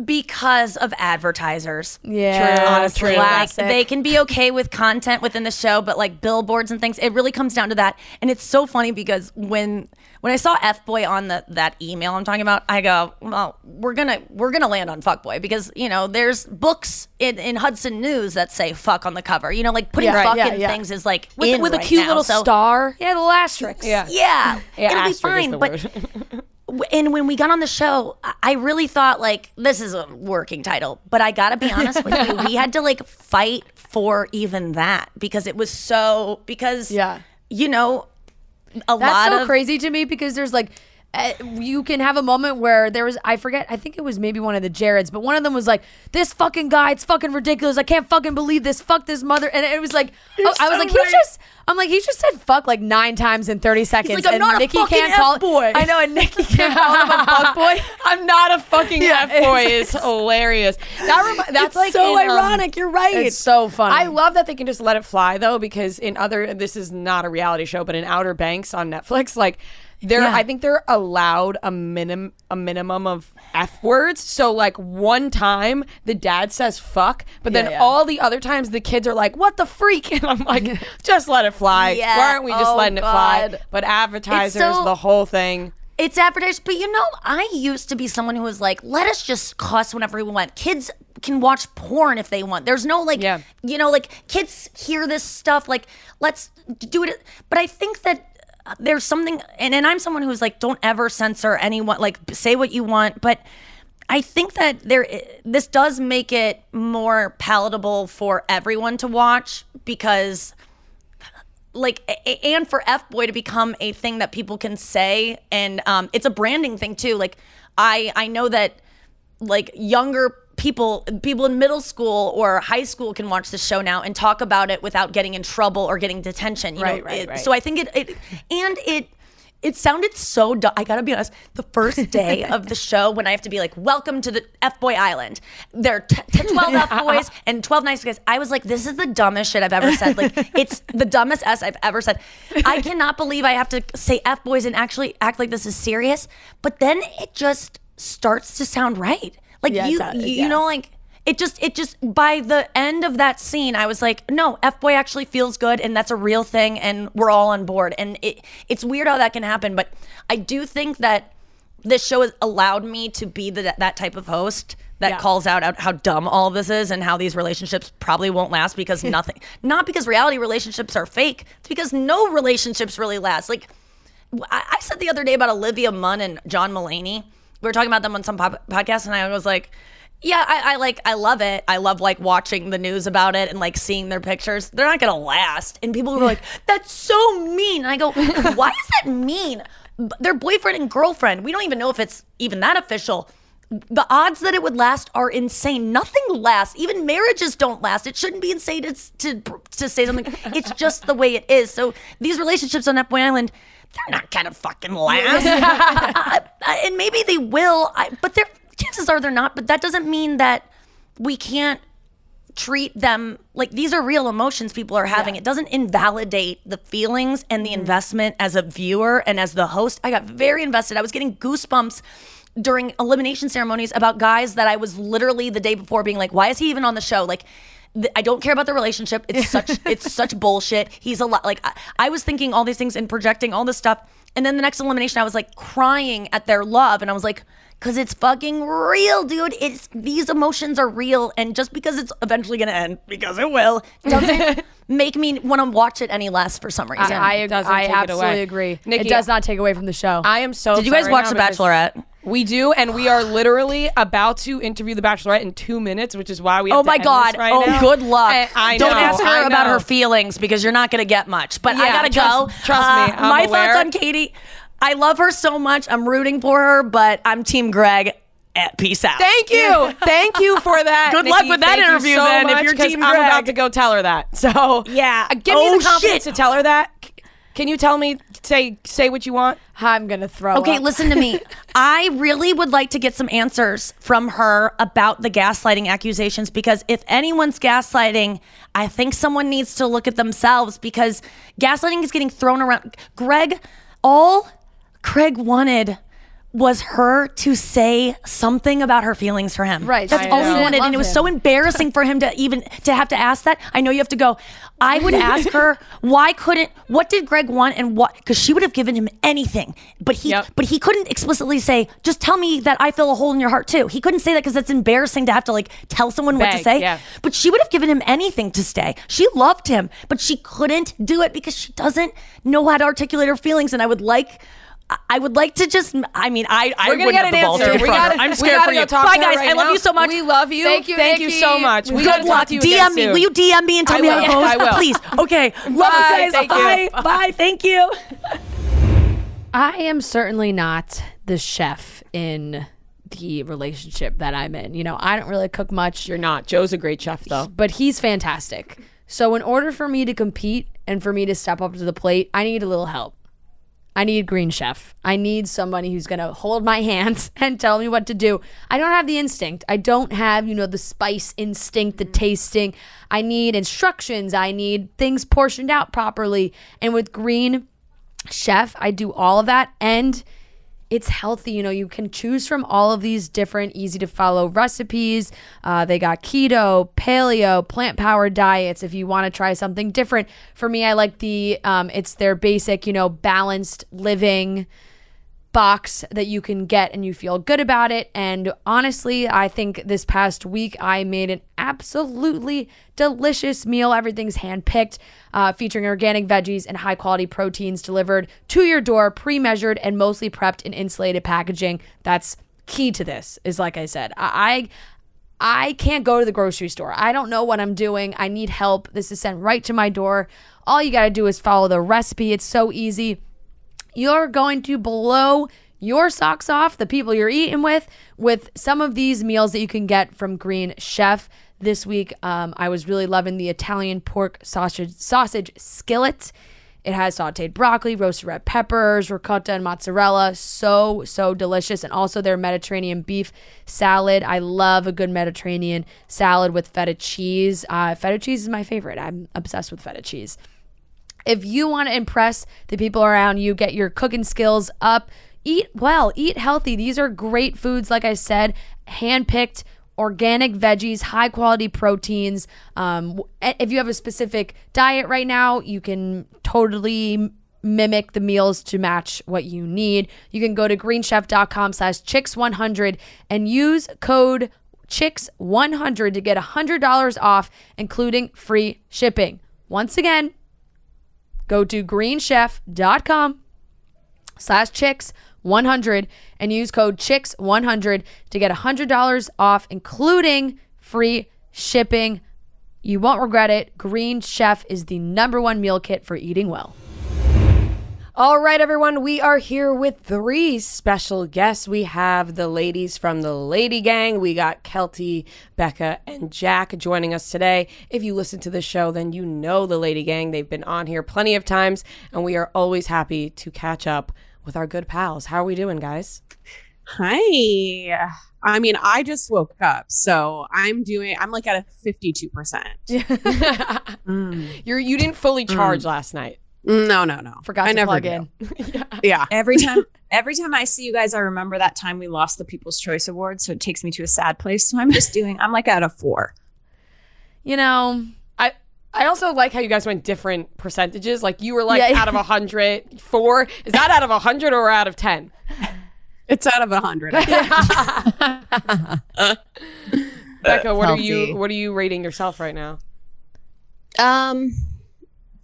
Because of advertisers. Yeah, true. Honestly, classic. Like, they can be okay with content within the show, but like billboards and things, it really comes down to that. And it's so funny because when I saw F-boy on that email I'm talking about, I go, well, we're gonna land on fuckboy because there's books in Hudson News that say fuck on the cover. Like putting fuck in things is like with a cute little star. Yeah, the little asterisk. Yeah, it'll be fine. But and when we got on the show, I really thought like this is a working title, but I gotta be honest with you, we had to like fight for even that because it was That's so crazy to me because there's like, you can have a moment where there was, I forget, I think it was maybe one of the Jareds, but one of them was like, this fucking guy, it's fucking ridiculous. I can't fucking believe this. Fuck this mother. And it was like, he just said fuck like 9 times in 30 seconds. He's like, I'm not Nikki a fucking F-boy. I know, and Nikki can't call him a fuck boy. I'm not a fucking F-boy is hilarious. That's like so ironic. You're right. It's so funny. I love that they can just let it fly though, because this is not a reality show, but in Outer Banks on Netflix, like, I think they're allowed a minimum of F words. So like one time the dad says fuck, but then all the other times the kids are like, what the freak? And I'm like, just let it fly. Yeah. Why aren't we just letting it fly? But advertisers, the whole thing. It's advertised, but I used to be someone who was like, let us just cuss whenever we want. Kids can watch porn if they want. There's no like, kids hear this stuff, like, let's do it. But I think that there's something, and I'm someone who's like, don't ever censor anyone, like say what you want, but I think that this does make it more palatable for everyone to watch, because like, and for F-boy to become a thing that people can say, and it's a branding thing too. Like I know that like younger people in middle school or high school can watch the show now and talk about it without getting in trouble or getting detention. Right. So I think it sounded so dumb. I gotta be honest, the first day of the show when I have to be like, welcome to the FBoy Island. There are 12 F-boys and 12 nice guys. I was like, this is the dumbest shit I've ever said. Like, it's the dumbest S I've ever said. I cannot believe I have to say F-boys and actually act like this is serious. But then it just starts to sound right. Like you know, like it just by the end of that scene, I was like, no, F-boy actually feels good, and that's a real thing, and we're all on board. And it's weird how that can happen, but I do think that this show has allowed me to be that type of host that calls out how dumb all of this is and how these relationships probably won't last because not because reality relationships are fake. It's because no relationships really last. Like I said the other day about Olivia Munn and John Mulaney. We were talking about them on some podcast, and I was like, yeah, I love it. I love like watching the news about it and like seeing their pictures. They're not gonna last. And people were like, that's so mean. And I go, why is that mean? They're boyfriend and girlfriend. We don't even know if it's even that official. The odds that it would last are insane. Nothing lasts. Even marriages don't last. It shouldn't be insane to say something. It's just the way it is. So these relationships on FBoy Island, they're not gonna fucking last. And maybe they will, but chances are they're not. But that doesn't mean that we can't treat them like these are real emotions people are having. It doesn't invalidate the feelings and the investment as a viewer and as the host. I got very invested. I was getting goosebumps during elimination ceremonies about guys that I was literally the day before being like, why is he even on the show? Like, I don't care about the relationship. It's such bullshit. He's a lot like I was thinking all these things and projecting all this stuff. And then the next elimination, I was like crying at their love. And I was like, cause it's fucking real, dude. These emotions are real. And just because it's eventually going to end, because it will, doesn't make me want to watch it any less for some reason. I absolutely agree. Nikki, it does not take away from the show. I am so Did you guys watch The Bachelorette? We do, and we are literally about to interview The Bachelorette in 2 minutes, which is why we have to end this right now. Good luck. I Don't know, ask her about her feelings because you're not going to get much. But I got to go. Trust me, my thoughts on Katie, I love her so much. I'm rooting for her, but I'm Team Greg. Peace out. Thank you. Thank you for that. Good luck with that interview then, if you're Team Greg. I'm about to go tell her that. So yeah. Give me the confidence to tell her that. Can you tell me, say what you want? I'm going to throw Okay, up. listen to me. I really would like to get some answers from her about the gaslighting accusations, because if anyone's gaslighting, I think someone needs to look at themselves, because gaslighting is getting thrown around. All Craig wanted was her to say something about her feelings for him. Right. That's all he wanted. And it was so embarrassing for him to have to ask that. I know you have to go. I would ask her, what did Greg want and what, because she would have given him anything. But he couldn't explicitly say, just tell me that I feel a hole in your heart too. He couldn't say that because that's embarrassing to have to like tell someone what to say. Yeah. But she would have given him anything to stay. She loved him, but she couldn't do it because she doesn't know how to articulate her feelings. And I would like to just, I mean, I We're gonna get an answer. I'm scared for you. Bye, guys. I love you so much. We love you. Thank you, Thank you Nikki. so much. We Good luck. DM me. Will you DM me and tell me how it goes? I will. Please. Okay. Love you guys. Thank you. Bye. Thank you. I am certainly not the chef in the relationship that I'm in. I don't really cook much. You're not. Joe's a great chef, though. But he's fantastic. So in order for me to compete and for me to step up to the plate, I need a little help. I need Green Chef. I need somebody who's going to hold my hands and tell me what to do. I don't have the instinct. I don't have, the spice instinct, the tasting. I need instructions. I need things portioned out properly. And with Green Chef, I do all of that, and it's healthy. You can choose from all of these different easy to follow recipes. They got keto, paleo, plant-powered diets if you want to try something different. For me, I like it's their basic, balanced living box that you can get and you feel good about it. And honestly, I think this past week I made an absolutely delicious meal. Everything's hand-picked, featuring organic veggies and high-quality proteins delivered to your door, pre-measured and mostly prepped in insulated packaging. That's key to this, is like I said. I can't go to the grocery store. I don't know what I'm doing. I need help. This is sent right to my door. All you got to do is follow the recipe. It's so easy. You're going to blow your socks off, the people you're eating with some of these meals that you can get from Green Chef. This week, I was really loving the Italian pork sausage skillet. It has sauteed broccoli, roasted red peppers, ricotta, and mozzarella. So, so delicious. And also their Mediterranean beef salad. I love a good Mediterranean salad with feta cheese. Feta cheese is my favorite. I'm obsessed with feta cheese. If you want to impress the people around you, get your cooking skills up, eat well, eat healthy. These are great foods, like I said, hand-picked, organic veggies, high-quality proteins. If you have a specific diet right now, you can totally mimic the meals to match what you need. You can go to greenchef.com/chicks100 and use code chicks100 to get $100 off, including free shipping. Once again, go to greenchef.com/chicks100 and use code chicks100 to get $100 off, including free shipping. You won't regret it. Green Chef is the #1 meal kit for eating well. All right, everyone, we are here with 3 special guests. We have the ladies from the LadyGang. We got Keltie, Becca, and Jac joining us today. If you listen to the show, then you know the LadyGang. They've been on here plenty of times, and we are always happy to catch up with our good pals. How are we doing, guys? Hi. I mean, I just woke up, so I'm like at a 52%. You didn't fully charge last night. No. Forgot to plug in. Yeah. Every time I see you guys, I remember that time we lost the People's Choice Award, so it takes me to a sad place. So I'm like at a 4. I also like how you guys went different percentages. Like you were like out of 100, 4. Is that out of 100 or out of 10? It's out of 100. Becca, what are you rating yourself right now?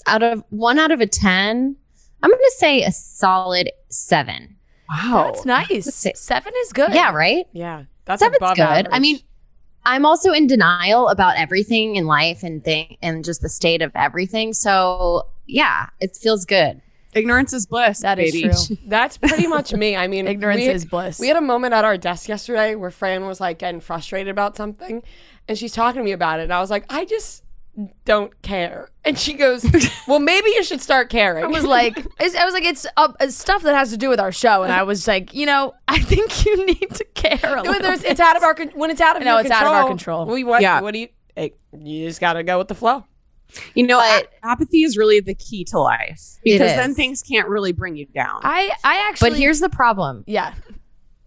Out of 1 out of a 10, I'm going to say a solid 7. Wow. That's nice. 7 is good. Yeah, right? Yeah. That's 7's above good. average. I mean, I'm also in denial about everything in life and just the state of everything. So, yeah, it feels good. Ignorance is bliss. That baby. is true. That's pretty much me. I mean, Ignorance is bliss. We had a moment at our desk yesterday where Fran was like getting frustrated about something, and she's talking to me about it, and I was like, I just don't care. And she goes, well, maybe you should start caring. I was like, it's stuff that has to do with our show. And I was like, I think you need to care a little bit. It's out of our when it's out of your control. It's out of our control. What do you you just got to go with the flow. Apathy is really the key to life, because then things can't really bring you down. I actually. But here's the problem. Yeah.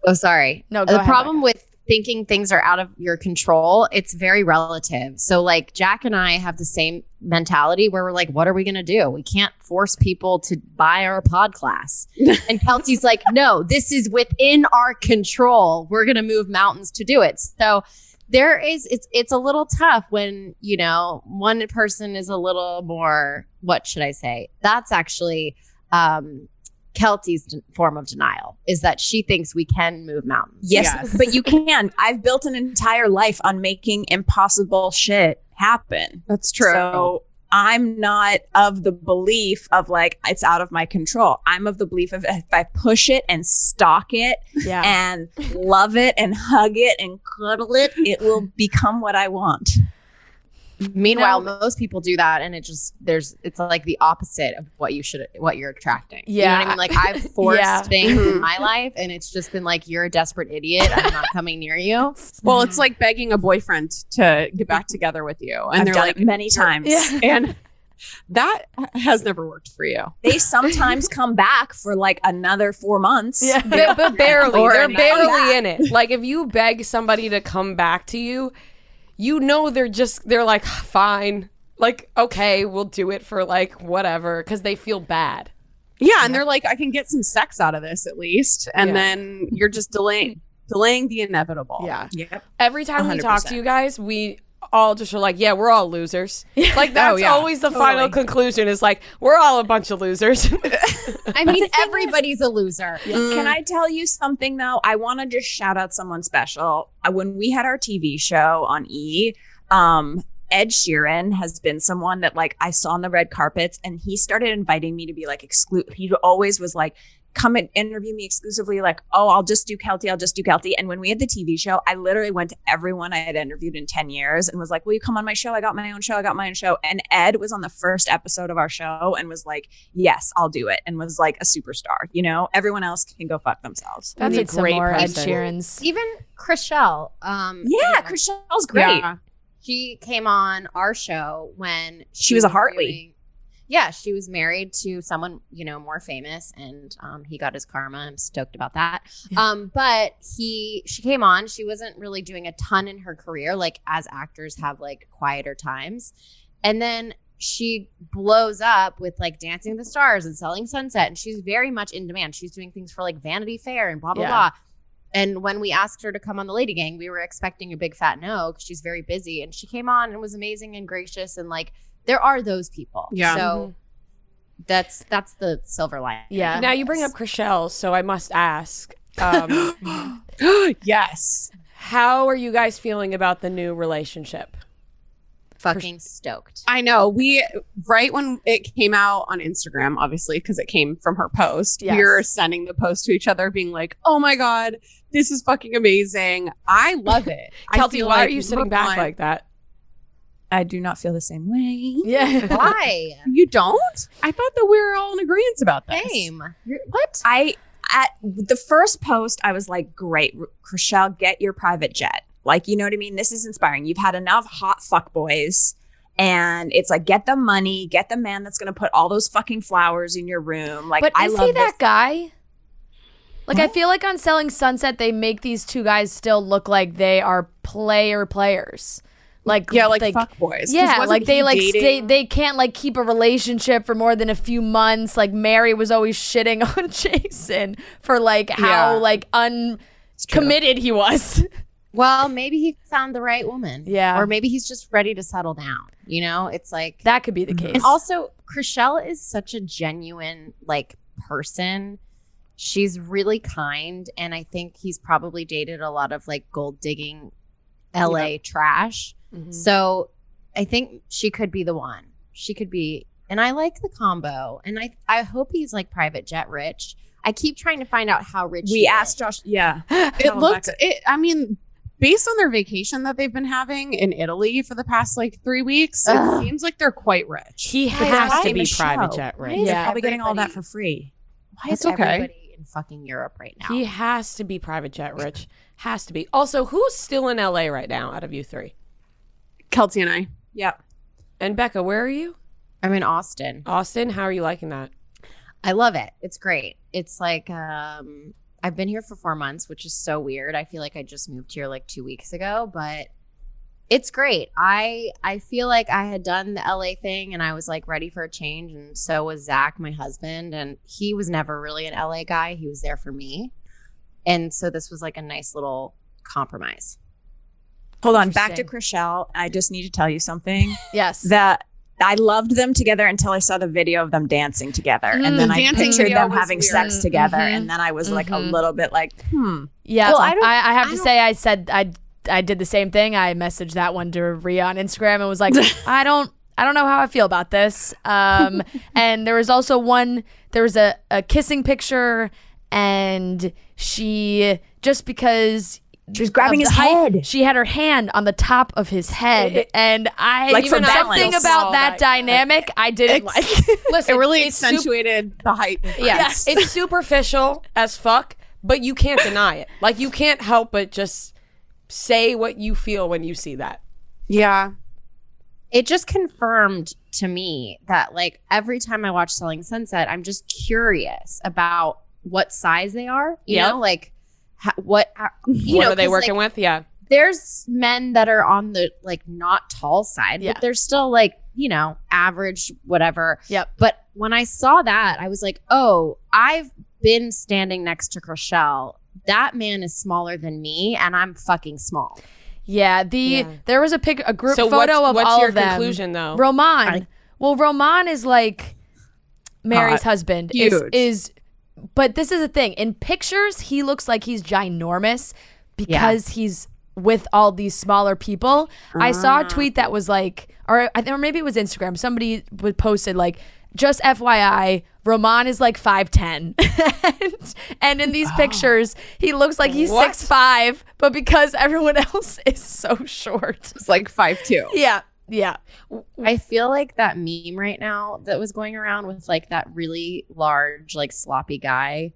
Oh, sorry. No, go the ahead, problem Becca. with thinking things are out of your control, it's very relative. So like Jac and I have the same mentality where we're like, what are we going to do? We can't force people to buy our pod class. And Keltie's like, no, this is within our control. We're going to move mountains to do it. So it's a little tough when, one person is a little more, what should I say? That's actually, Keltie's form of denial is that she thinks we can move mountains. Yes, but you can. I've built an entire life on making impossible shit happen. That's true. So I'm not of the belief of like, it's out of my control. I'm of the belief of if I push it and stalk it and love it and hug it and cuddle it, it will become what I want. Meanwhile, most people do that, and it's like the opposite of what you're attracting. Yeah. You know what I mean? Like I've forced things in my life, and it's just been like, you're a desperate idiot. I'm not coming near you. Well, it's like begging a boyfriend to get back together with you, and I've they're done like it many times. and that has never worked for you. They sometimes come back for like another 4 months. Yeah, but barely. Or They're an barely in it. Like if you beg somebody to come back to you, you know they're like, fine. Like, okay, we'll do it for like whatever, because they feel bad. Yeah, and they're like, I can get some sex out of this at least. And then you're just delaying the inevitable. Yeah. Yep. Every time we talk 100%. to you guys, we all just are like, yeah, we're all losers. Like that's always the final conclusion is like, we're all a bunch of losers. I mean, everybody's a loser. Can I tell you something though? I want to just shout out someone special. When we had our TV show on E, Ed Sheeran has been someone that like I saw on the red carpets, and he started inviting me to be like he always was like, come and interview me exclusively. Like, oh, I'll just do Keltie. And when we had the TV show, I literally went to everyone I had interviewed in 10 years and was like, will you come on my show? I got my own show. And Ed was on the first episode of our show and was like, yes, I'll do it. And was like a superstar. You know, everyone else can go fuck themselves. That's a great more Ed person. Sheeran's. Even Chriselle. Chriselle's great. Yeah. She came on our show when She was a Hartley. She was married to someone, more famous, and he got his karma. I'm stoked about that. But she came on. She wasn't really doing a ton in her career, like as actors have like quieter times. And then she blows up with like Dancing with the Stars and Selling Sunset, and she's very much in demand. She's doing things for like Vanity Fair and blah, blah, blah. And when we asked her to come on the LadyGang, we were expecting a big fat no because she's very busy. And she came on and was amazing and gracious, and like there are those people. Yeah. So that's the silver lining. Yeah. Now you bring up Chriselle, so I must ask, Yes. how are you guys feeling about the new relationship? Fucking stoked. I know. Right when it came out on Instagram, obviously, because it came from her post, Yes. we were sending the post to each other being like, oh my God, this is fucking amazing. I love it. I Keltie, feel why like are you sitting we're back on- like that? I do not feel the same way. Yeah. Why? You don't? I thought that we were all in agreement about this. Same. What? At the first post, I was like, great, Chriselle, get your private jet. Like, you know what I mean? This is inspiring. You've had enough hot fuckboys. And it's like, get the money, get the man that's going to put all those fucking flowers in your room. Like, But I is love he that this. guy? Like, I feel like on Selling Sunset, they make these two guys still look like they are players. Like, Yeah, like fuckboys. 'Cause Yeah, wasn't like they he like dating- they can't like keep a relationship for more than a few months. Like Mary was always shitting on Jason for like how Yeah. like uncommitted he was. Well, maybe he found the right woman. Yeah. Or maybe he's just ready to settle down. It's like That could be the case. And also, Chriselle is such a genuine like person. She's really kind, and I think he's probably dated a lot of like gold digging LA trash. So I think she could be the one. She could be, and I like the combo, and I hope he's like private jet rich. I keep trying to find out how rich We he asked is. Josh. Yeah. It looked, I mean, based on their vacation that they've been having in Italy for the past like 3 weeks, it seems like they're quite rich. He has Why to be Michelle? private jet Why rich. is Yeah. probably getting all that Everybody- for free. Why is That's okay. everybody in fucking Europe right now? He has to be private jet rich. Has to be. Also, who's still in LA right now out of you three? Keltie and I. Yep. And Becca, where are you? I'm in Austin. Austin, how are you liking that? I love it. It's great. It's like I've been here for 4 months, which is so weird. I feel like I just moved here like 2 weeks ago, but it's great. I feel like I had done the LA thing and I was like ready for a change, and so was Zach, my husband, and he was never really an LA guy. He was there for me. And so this was like a nice little compromise. Hold on. Back to Chriselle. I just need to tell you something. yes. That I loved them together until I saw the video of them dancing together. And then I dancing pictured video them was having weird. sex together. And then I was like a little bit like, Yeah, Well, I have to say, I said I did the same thing. I messaged that one to Rhea on Instagram and was like, I I don't know how I feel about this. And there was also there was a kissing picture, and she, just because She was grabbing his height, head. she had her hand on the top of his head. And I, Like for something balance. about that dynamic I didn't like. Listen, It really it's accentuated the height. Yes, it's superficial as fuck, but you can't deny it. Like, you can't help but just say what you feel when you see that. Yeah. It just confirmed to me that, like, every time I watch Selling Sunset, I'm just curious about what size they are. You know, like, what are they working with? Yeah. There's men that are on the, like, not tall side, Yeah. but they're still, like, you know, average, whatever. Yep. But when I saw that, I was like, oh, I've been standing next to Chriselle. That man is smaller than me, and I'm fucking small. Yeah, there was a group So photo of what's all your of them. conclusion, though? Roman. Roman is like Mary's husband. Is but this is the thing. In pictures, he looks like he's ginormous because he's with all these smaller people. I saw a tweet that was like, or maybe it was Instagram. Somebody would posted like, just FYI, Roman is like 5'10", and in these pictures, he looks like he's 6'5", but because everyone else is so short, It's like 5'2". Yeah. I feel like that meme right now that was going around with like that really large, like sloppy guy,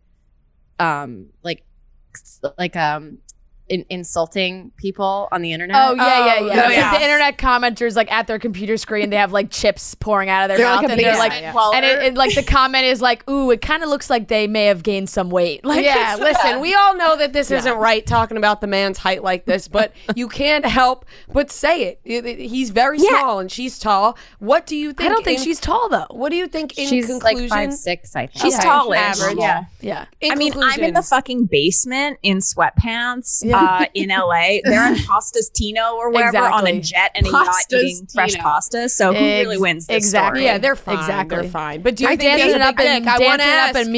insulting people on the internet. Oh yeah. Oh, It's yeah. like the internet commenters like at their computer screen, they have like chips pouring out of their They're mouth, like a and they're big like, sweater. and like the comment is like, ooh, it kind of looks like they may have gained some weight. Like, Yeah, listen, we all know that this isn't right talking about the man's height like this, but you can't help but say it. He's very small and she's tall. What do you think? I don't think she's tall though. What do you think in She's conclusion? like 5'6", I think. She's tallish. average. Yeah. In I mean, I'm in conclusion- the fucking basement in sweatpants in LA. They're in Pasta's Tino or wherever on a Exactly. jet and a yacht eating fresh pasta. So who really wins this exactly. story? Yeah, they're fine. Exactly. They're fine. But do you I think he has dancing a up big in dick? I want to dancing up ask. in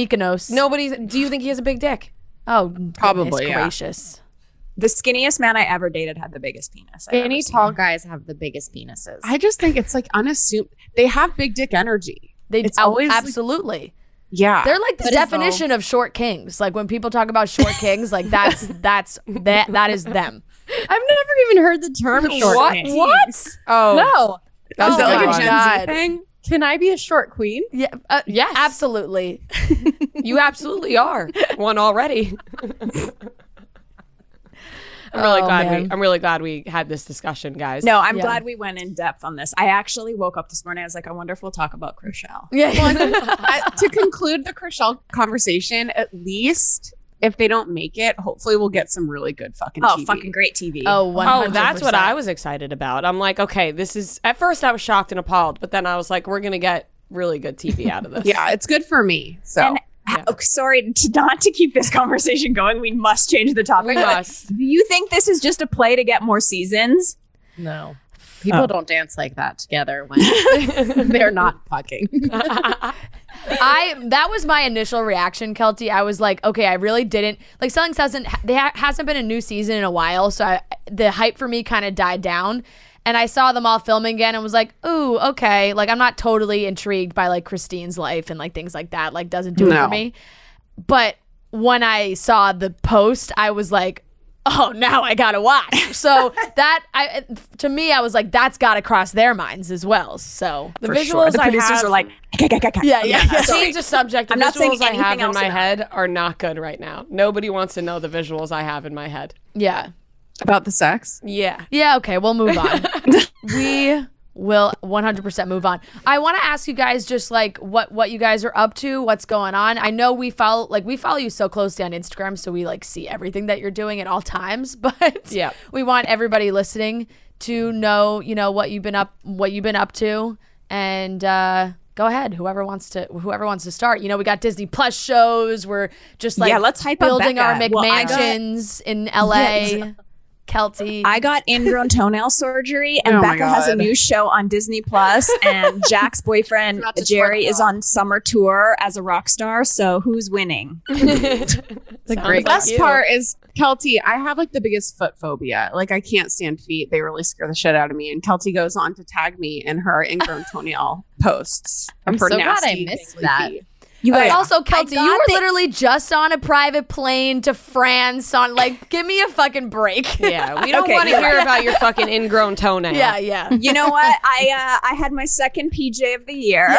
Mykonos. Do you think he has a big dick? Oh, Probably, goodness yeah. gracious. The skinniest man I ever dated had the biggest penis. I've Any ever seen. tall guys have the biggest penises. I just think it's like unassuming. They have big dick energy. It's always like- absolutely. Yeah. They're like the But it's definition of short kings. Like when people talk about short kings, like that is them. I've never even heard the term short What? king. What? Oh, No. that's Is that like my a Gen God. Z thing? Can I be a short queen? Yeah. Yes. Absolutely. You absolutely are one already. I'm really glad we had this discussion, guys. No, I'm Yeah. glad we went in depth on this. I actually woke up this morning. I was like, I wonder if we'll talk about Chriselle. Yeah. To conclude the Chriselle conversation, at least if they don't make it, hopefully we'll get some really good fucking Oh, TV. fucking great TV. Oh, 100%. Oh, that's what I was excited about. I'm like, okay, this is. At first, I was shocked and appalled, but then I was like, we're gonna get really good TV out of this. Yeah, it's good for me. So And sorry, not to keep this conversation going, we must change the topic. We must. Do you think this is just a play to get more seasons? No. People don't dance like that together when they're not fucking. That was my initial reaction, Keltie. I was like, okay, I really didn't like Selling hasn't been a new season in a while, so the hype for me kind of died down. And I saw them all filming again and was like, ooh, okay. Like, I'm not totally intrigued by like Christine's life and like things like that. Like, doesn't do it No. for me. But when I saw the post, I was like, oh, now I gotta watch. So to me, I was like, that's gotta cross their minds as well. So The For visuals sure. The I producers have, are like, yeah. change the subject. The I'm not saying visuals I have anything in else my about head are not good right now. Nobody wants to know the visuals I have in my head. Yeah. about the sex. Yeah. Yeah, okay, we'll move on. We will 100% move on. I want to ask you guys just like what you guys are up to, what's going on. I know we follow you so closely on Instagram, so we like see everything that you're doing at all times, but Yeah. we want everybody listening to know, what you've been up to, and go ahead, whoever wants to start. We got Disney Plus shows. We're just like Yeah, let's hype up building our Becca. Well, I got- McMansions in LA. Keltie. I got ingrown toenail surgery, and Oh my Becca has a God. new show on Disney Plus, and Jack's boyfriend About to Jerry twerk is off. on summer tour as a rock star. So who's winning? The great Best part is Keltie. I have like the biggest foot phobia. Like I can't stand feet. They really scare the shit out of me. And Keltie goes on to tag me in her ingrown toenail posts. I'm for so glad I nasty, missed dangly that. feet. You But guys, also, Keltie, got you were the- literally just on a private plane to France. On like, give me a fucking break. Yeah, we don't Okay, want to you're hear about your fucking ingrown toenail. yeah. You know what? I had my second PJ of the year.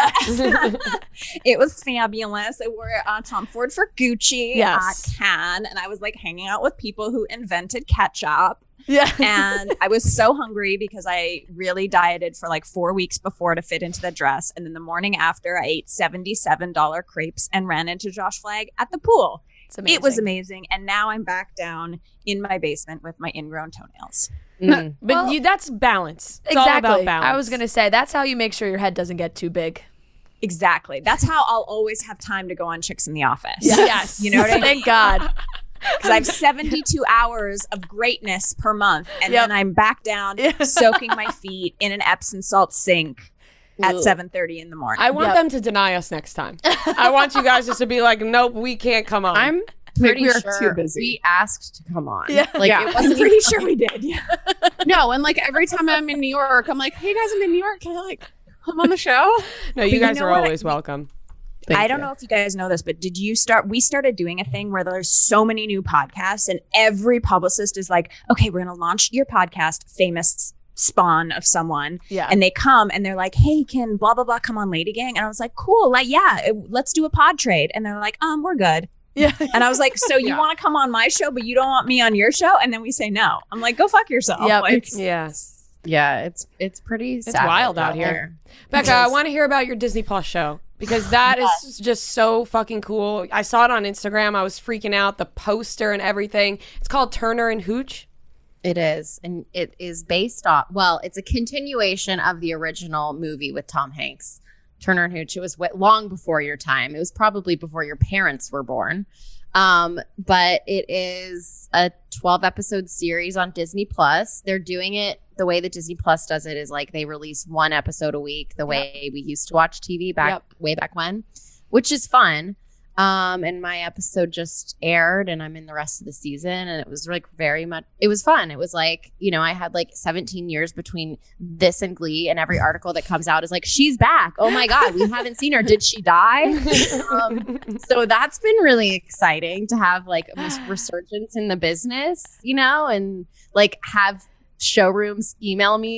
It was fabulous. I wore Tom Ford for Gucci Yes. at Cannes, and I was like hanging out with people who invented ketchup. Yeah. And I was so hungry because I really dieted for like 4 weeks before to fit into the dress. And then the morning after, I ate $77 crepes and ran into Josh Flagg at the pool. It's amazing. It was amazing. And now I'm back down in my basement with my ingrown toenails. Mm. But Well, that's balance. It's all Exactly. about balance. I was gonna say that's how you make sure your head doesn't get too big. Exactly. That's how I'll always have time to go on Chicks in the Office. Yes. You know what I mean? Thank God. Because I have 72 hours of greatness per month. And Yep. then I'm back down soaking my feet in an Epsom salt sink at 7:30 in the morning. I want Yep. them to deny us next time. I want you guys just to be like, nope, we can't come on. I'm Like, pretty we are sure too busy. we asked to come on. Yeah. Like Yeah. it I'm wasn't pretty sure we did. Yeah. No, and like every time I'm in New York, I'm like, hey guys, I'm in New York. Can I like come on the show? no, you you guys know are what? always welcome. I don't know if you guys know this, but we started doing a thing where there's so many new podcasts and every publicist is like, okay, we're going to launch your podcast, famous spawn of someone. Yeah. And they come and they're like, hey, can blah, blah, blah come on LadyGang? And I was like, cool. Like, yeah, let's do a pod trade. And they're like, we're good. Yeah. And I was like, so you Yeah. want to come on my show, but you don't want me on your show? And then we say no. I'm like, go fuck yourself. Yep. Like, Yeah. Yeah, it's pretty savage wild out here. there. Becca, I want to hear about your Disney Plus show because that is just so fucking cool. I saw it on Instagram. I was freaking out. The poster and everything. It's called Turner and Hooch. It is. And it is based off, well, it's a continuation of the original movie with Tom Hanks, Turner and Hooch. It was long before your time. It was probably before your parents were born. But it is a 12-episode series on Disney Plus. They're doing it the way that Disney Plus does it is like they release one episode a week, the way we used to watch TV way back when, which is fun. And my episode just aired and I'm in the rest of the season and it was like it was fun. It was like, I had like 17 years between this and Glee and every article that comes out is like, she's back. Oh my God, we haven't seen her. Did she die? So that's been really exciting to have like a resurgence in the business, and like have showrooms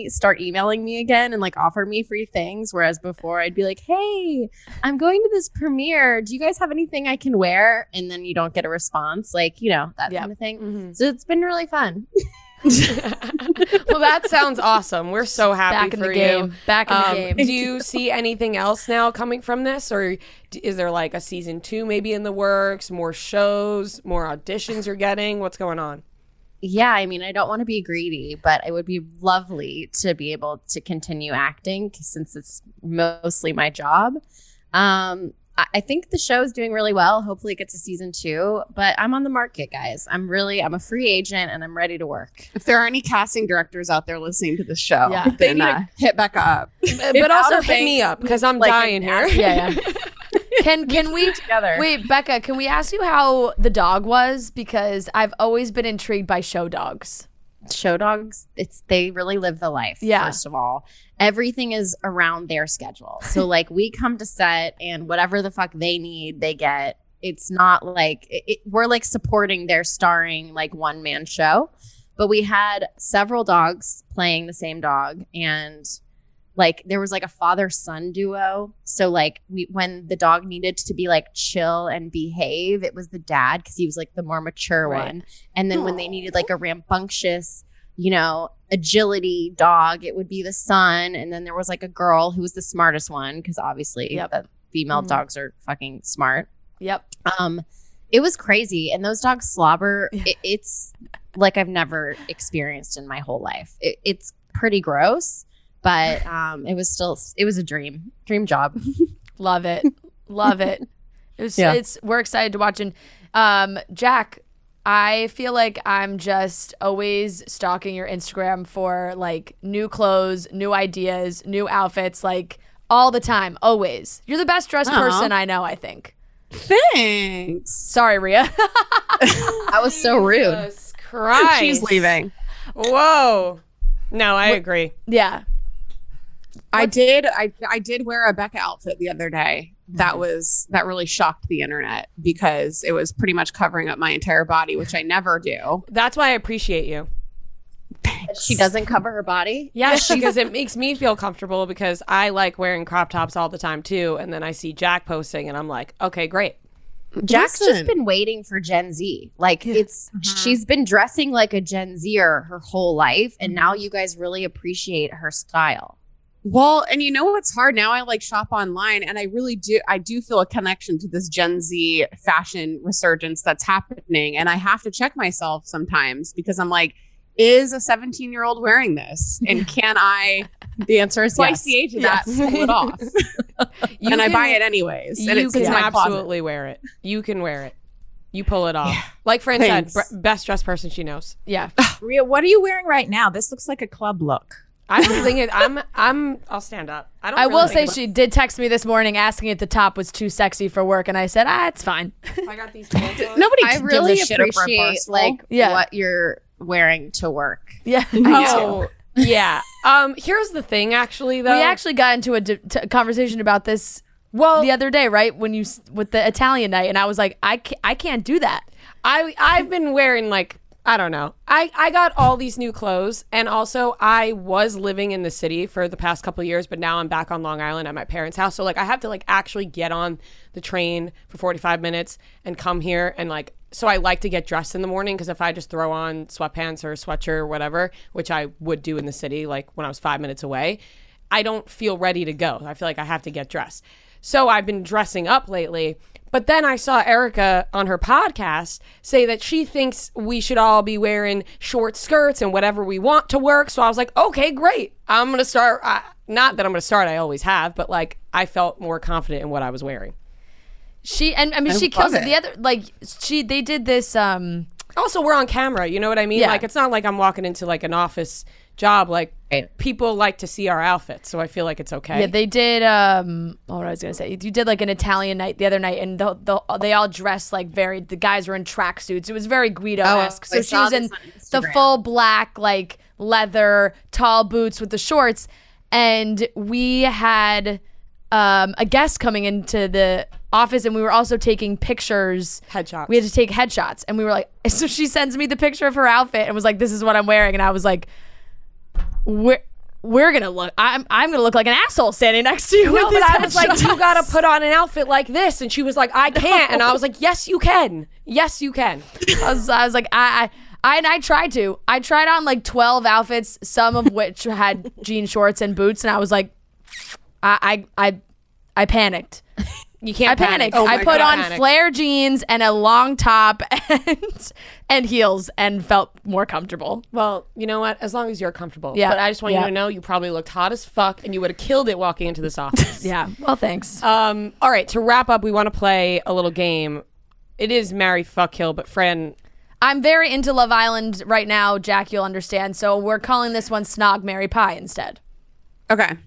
start emailing me again and like offer me free things, whereas before I'd be like, hey, I'm going to this premiere, do you guys have anything I can wear? And then you don't get a response, like that kind of thing. Mm-hmm. So it's been really fun. Well, that sounds awesome. We're so happy Back in for the game. you. Back in the game. Do you see anything else now coming from this, or is there like a season 2 maybe in the works? More shows, more auditions you're getting? What's going on? Yeah, I mean, I don't want to be greedy, but it would be lovely to be able to continue acting since it's mostly my job. I think the show is doing really well. Hopefully it gets a season 2, but I'm on the market, guys. I'm a free agent and I'm ready to work. If there are any casting directors out there listening to this show, Yeah. then hit Becca up. But also Outer hit me Banks up because I'm like dying here. Yeah. Can we Together. wait, Becca? Can we ask you how the dog was? Because I've always been intrigued by show dogs. Show dogs, they really live the life. Yeah. First of all, everything is around their schedule. So like we come to set and whatever the fuck they need, they get. It's not like we're like supporting their starring like one-man show, but we had several dogs playing the same dog and like there was like a father-son duo. So like when the dog needed to be like chill and behave, it was the dad because he was like the more mature one. And then when they needed like a rambunctious, agility dog, it would be the son. And then there was like a girl who was the smartest one because obviously the female dogs are fucking smart. Yep. It was crazy. And those dogs slobber. It's like I've never experienced in my whole life. It's pretty gross. But it was a dream job. Love it. Love it. We're excited to watch. And Jack, I feel like I'm just always stalking your Instagram for like new clothes, new ideas, new outfits, like all the time, always. You're the best dressed person I know, I think. Thanks. Sorry, Rhea. That was so rude. Jesus Christ. She's leaving. Whoa. No, I agree. Yeah. I did wear a Becca outfit the other day. That really shocked the internet because it was pretty much covering up my entire body, which I never do. That's why I appreciate you. She doesn't cover her body? Yes, because it makes me feel comfortable because I like wearing crop tops all the time too. And then I see Jac posting and I'm like, okay, great. Jac's just been waiting for Gen Z. Like she's been dressing like a Gen Zer her whole life. And now you guys really appreciate her style. Well, and you know what's hard now? I like shop online and I do feel a connection to this Gen Z fashion resurgence that's happening. And I have to check myself sometimes because I'm like, is a 17-year-old wearing this? And can I The answer is twice the age of that pull it off? And I buy it anyways. And You it's in can my closet. absolutely wear it. You can wear it. You pull it off. Yeah. Like Fran said, Thanks. best dressed person she knows. Yeah. Rhea, what are you wearing right now? This looks like a club look. I don't think it. I'll stand up. I will say she did text me this morning asking if the top was too sexy for work, and I said, it's fine. I got these pants on. Nobody I gives really a shit over a appreciate Barstool. what you're wearing to work. Yeah. Oh, yeah. Here's the thing, actually, though. We actually got into a conversation about this the other day, right? When you with the Italian night, and I was like, I can't do that. I've been wearing like, I don't know. I got all these new clothes, and also I was living in the city for the past couple of years, but now I'm back on Long Island at my parents' house. So like I have to like actually get on the train for 45 minutes and come here, and like, so I like to get dressed in the morning, because if I just throw on sweatpants or a sweatshirt or whatever, which I would do in the city, like when I was 5 minutes away, I don't feel ready to go. I feel like I have to get dressed. So I've been dressing up lately. But then I saw Erica on her podcast say that she thinks we should all be wearing short skirts and whatever we want to work. So I was like, okay, great. I'm going to start. Not that I'm going to start. I always have. But like, I felt more confident in what I was wearing. She kills it. The other, like, they did this. Also, we're on camera. You know what I mean? Yeah. Like, it's not like I'm walking into like an office job. Like, people like to see our outfits. So I feel like it's okay. Yeah, they did. What I was gonna say, you did like an Italian night the other night, and they all dressed like the guys were in tracksuits. It was very Guido-esque. So she was in the full black, like leather, tall boots with the shorts, and we had a guest coming into the office, and we were also taking pictures. Headshots. We had to take headshots, and we were like, so she sends me the picture of her outfit and was like, "This is what I'm wearing," and I was like, we're gonna look. I'm gonna look like an asshole standing next to you. No, with but I these was like, headshots. you gotta put on an outfit like this, and she was like, I can't, and I was like, yes, you can. Yes, you can. I was like, I tried to. I tried on like 12 outfits, some of which had jean shorts and boots, and I was like, I panicked. You can't. I panicked. Oh I put on panic. flare jeans and a long top and heels and felt more comfortable. Well, you know what? As long as you're comfortable. Yeah. But I just want you to know you probably looked hot as fuck, and you would have killed it walking into this office. Yeah. Well, thanks. All right. To wrap up, we want to play a little game. It is marry, fuck, kill, but Fran. I'm very into Love Island right now, Jac, you'll understand. So we're calling this one Snog, Marry, Pie instead. Okay.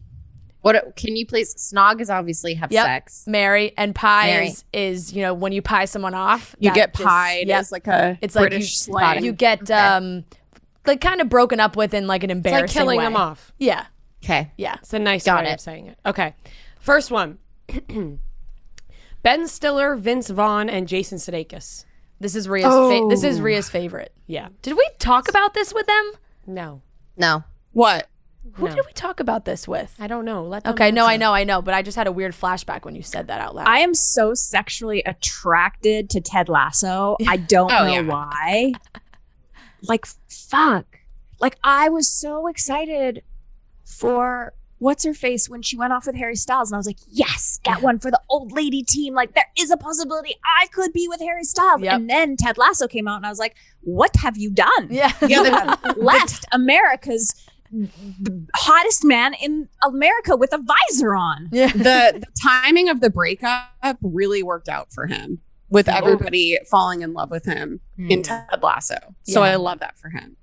What can you please? Snog is obviously have sex. Marry, and pie Marry. is when you pie someone off. You that get just- pied yep. as like a It's British slang. you get like kind of broken up with in like an It's embarrassing like killing way. them off. Yeah. Okay. Yeah. It's a nice Got way it. of saying it. Okay. First one. Ben Stiller, Vince Vaughn, and Jason Sudeikis. This is Rhea's favorite. Yeah. Did we talk about this with them? No. No. What? Who did we talk about this with? I don't know. Let them Okay, no, answer. I know, but I just had a weird flashback when you said that out loud. I am so sexually attracted to Ted Lasso. I don't know why. Like, fuck. Like, I was so excited for what's her face when she went off with Harry Styles, and I was like, yes, get one for the old lady team. Like, there is a possibility I could be with Harry Styles. Yep. And then Ted Lasso came out, and I was like, what have you done? Yeah. You have left America's hottest man in America with a visor on. Yeah. The timing of the breakup really worked out for him. with everybody falling in love with him in Ted Lasso. So I love that for him.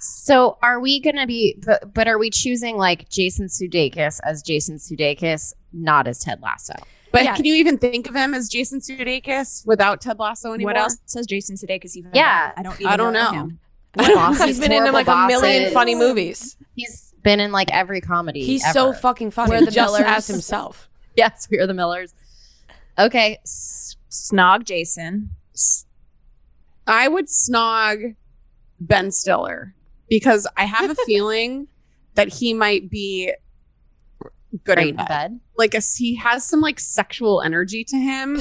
So are we going to be, but are we choosing like Jason Sudeikis as Jason Sudeikis, not as Ted Lasso? But can you even think of him as Jason Sudeikis without Ted Lasso anymore? What else says Jason Sudeikis even? Yeah. I don't know him. He's been in like a million funny movies. He's been in like every comedy. He's ever. so fucking funny. We're the just Millers. as himself. Yes, we are the Millers. Okay. Snog Jason. I would snog Ben Stiller because I have a feeling that he might be good Great in bed. Like he has some like sexual energy to him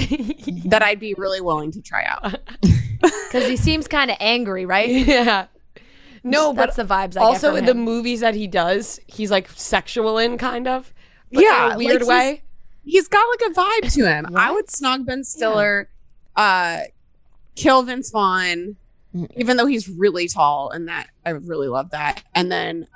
that I'd be really willing to try out. Because he seems kind of angry, right? Yeah. No, That's but the vibes I also get in from the him. movies that he does, he's like sexual in kind of. But in a weird way. He's got like a vibe to him. I would snog Ben Stiller, kill Vince Vaughn, even though he's really tall, and that I really love that. And then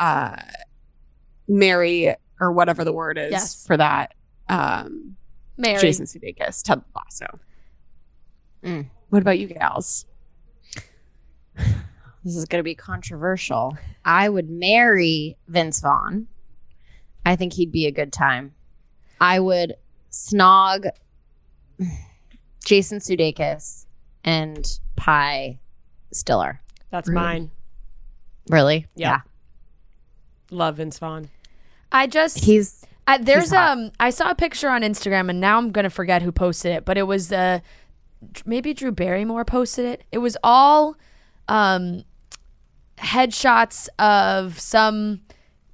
marry, or whatever the word is for that. Mary. Jason Sudeikis, Ted Lasso. What about you gals? This is going to be controversial. I would marry Vince Vaughn. I think he'd be a good time. I would snog Jason Sudeikis and Pie Stiller. That's mine. Really? Yep. Yeah. Love Vince Vaughn. I just He's I saw a picture on Instagram and now I'm gonna forget who posted it, but it was maybe Drew Barrymore posted it. It was all headshots of some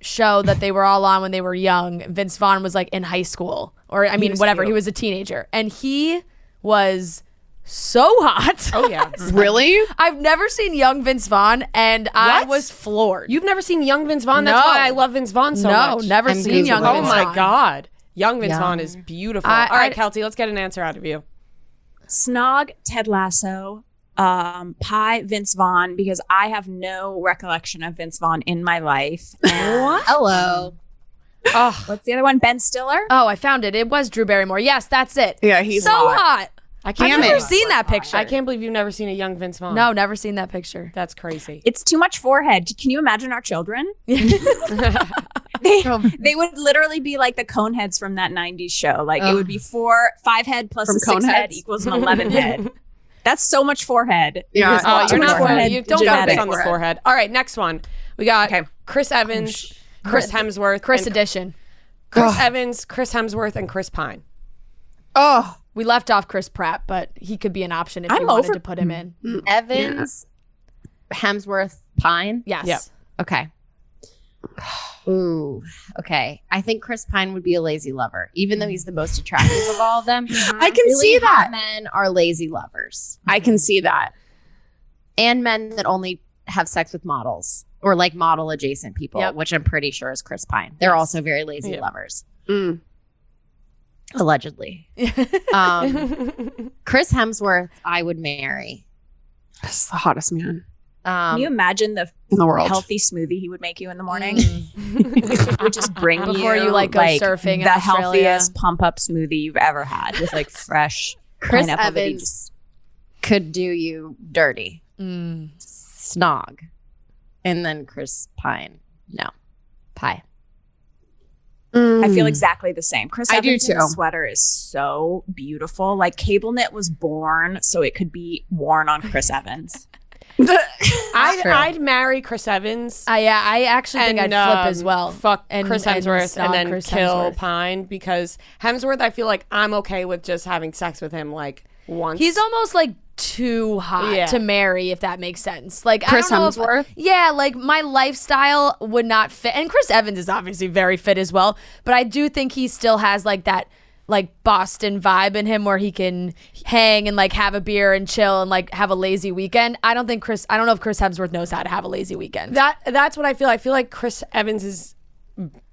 show that they were all on when they were young. Vince Vaughn was like in high school, or I mean whatever. He was a teenager, and he was so hot. Oh yeah. Really? I've never seen young Vince Vaughn, and I was floored. You've never seen young Vince Vaughn? That's why I love Vince Vaughn so much. No, never I'm seen young Googling. Vince Oh Vaughn. my God. Young Vince Vaughn is beautiful. All right, Keltie, let's get an answer out of you. Snog Ted Lasso. Pie Vince Vaughn, because I have no recollection of Vince Vaughn in my life. What? Hello. Oh, What's the other one? Ben Stiller? Oh, I found it. It was Drew Barrymore. Yes, that's it. Yeah, he's so hot. I can't. I've never seen that picture. I can't believe you've never seen a young Vince Vaughn. No, never seen that picture. That's crazy. It's too much forehead. Can you imagine our children? They would literally be like the Coneheads from that 90s show. Like it would be 5 head plus From a 6 head Coneheads? equals an 11 head. That's so much forehead. Yeah. There's lots You're of not forehead. you don't Genetic focus on the forehead. All right, next one. We got Chris Evans, Chris Hemsworth, Chris and edition. Chris Evans, Chris Hemsworth, and Chris Pine. Oh, We left off Chris Pratt, but he could be an option if I'm you wanted over- to put him in. Evans, Hemsworth, Pine. Yes. Yep. Okay. Ooh. Okay. I think Chris Pine would be a lazy lover, even though he's the most attractive of all of them. I can Really see hot that. men are lazy lovers, I can see that. and men that only have sex with models or like model adjacent people, Yep. which I'm pretty sure is Chris Pine. They're also very lazy lovers, allegedly. Chris Hemsworth, I would marry. That's the hottest man Can you imagine the in the world. healthy smoothie he would make you in the morning? would just bring Before you, like, go surfing in the Australia. healthiest pump up smoothie you've ever had with like fresh Chris pineapple that he Evans just- could do you dirty. Snog. And then Chris Pine. No. Pie. I feel exactly the same. Chris I do Evans' too. sweater is so beautiful. Like cable knit was born so it could be worn on Chris Evans. I'd marry Chris Evans. I actually think I'd flip as well. Fuck And- Chris and Hemsworth and, snog then Chris kill Hemsworth. Pine, because Hemsworth, I feel like I'm okay with just having sex with him like once. He's almost like too hot to marry, if that makes sense. Like Chris I don't know Hemsworth? like my lifestyle would not fit. And Chris Evans is obviously very fit as well, but I do think he still has like that like Boston vibe in him where he can hang and like have a beer and chill and like have a lazy weekend. I don't know if Chris Hemsworth knows how to have a lazy weekend. That's what I feel. I feel like Chris Evans's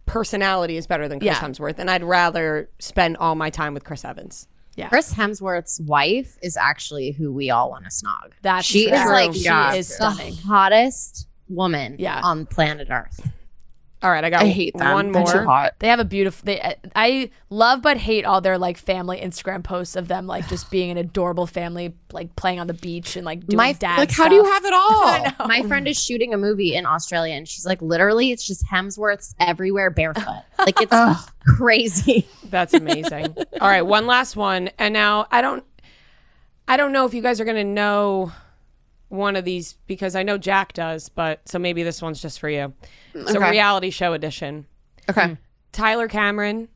personality is better than Chris Yeah. Hemsworth, and I'd rather spend all my time with Chris Evans. Yeah. Chris Hemsworth's wife is actually who we all want to snog. That's she true. is like She the is stunning. hottest woman Yeah. on planet Earth. All right, I hate them. one They're too more. hot. They have a beautiful. I love but hate all their like family Instagram posts of them like just being an adorable family, like playing on the beach and like doing dad Like, stuff. how do you have it all? My friend is shooting a movie in Australia, and she's like, literally, it's just Hemsworths everywhere barefoot. Like, it's crazy. That's amazing. All right, one last one, and now I don't know if you guys are gonna know one of these because I know Jack does, but so maybe this one's just for you. So Okay. reality show edition. Okay. Tyler Cameron,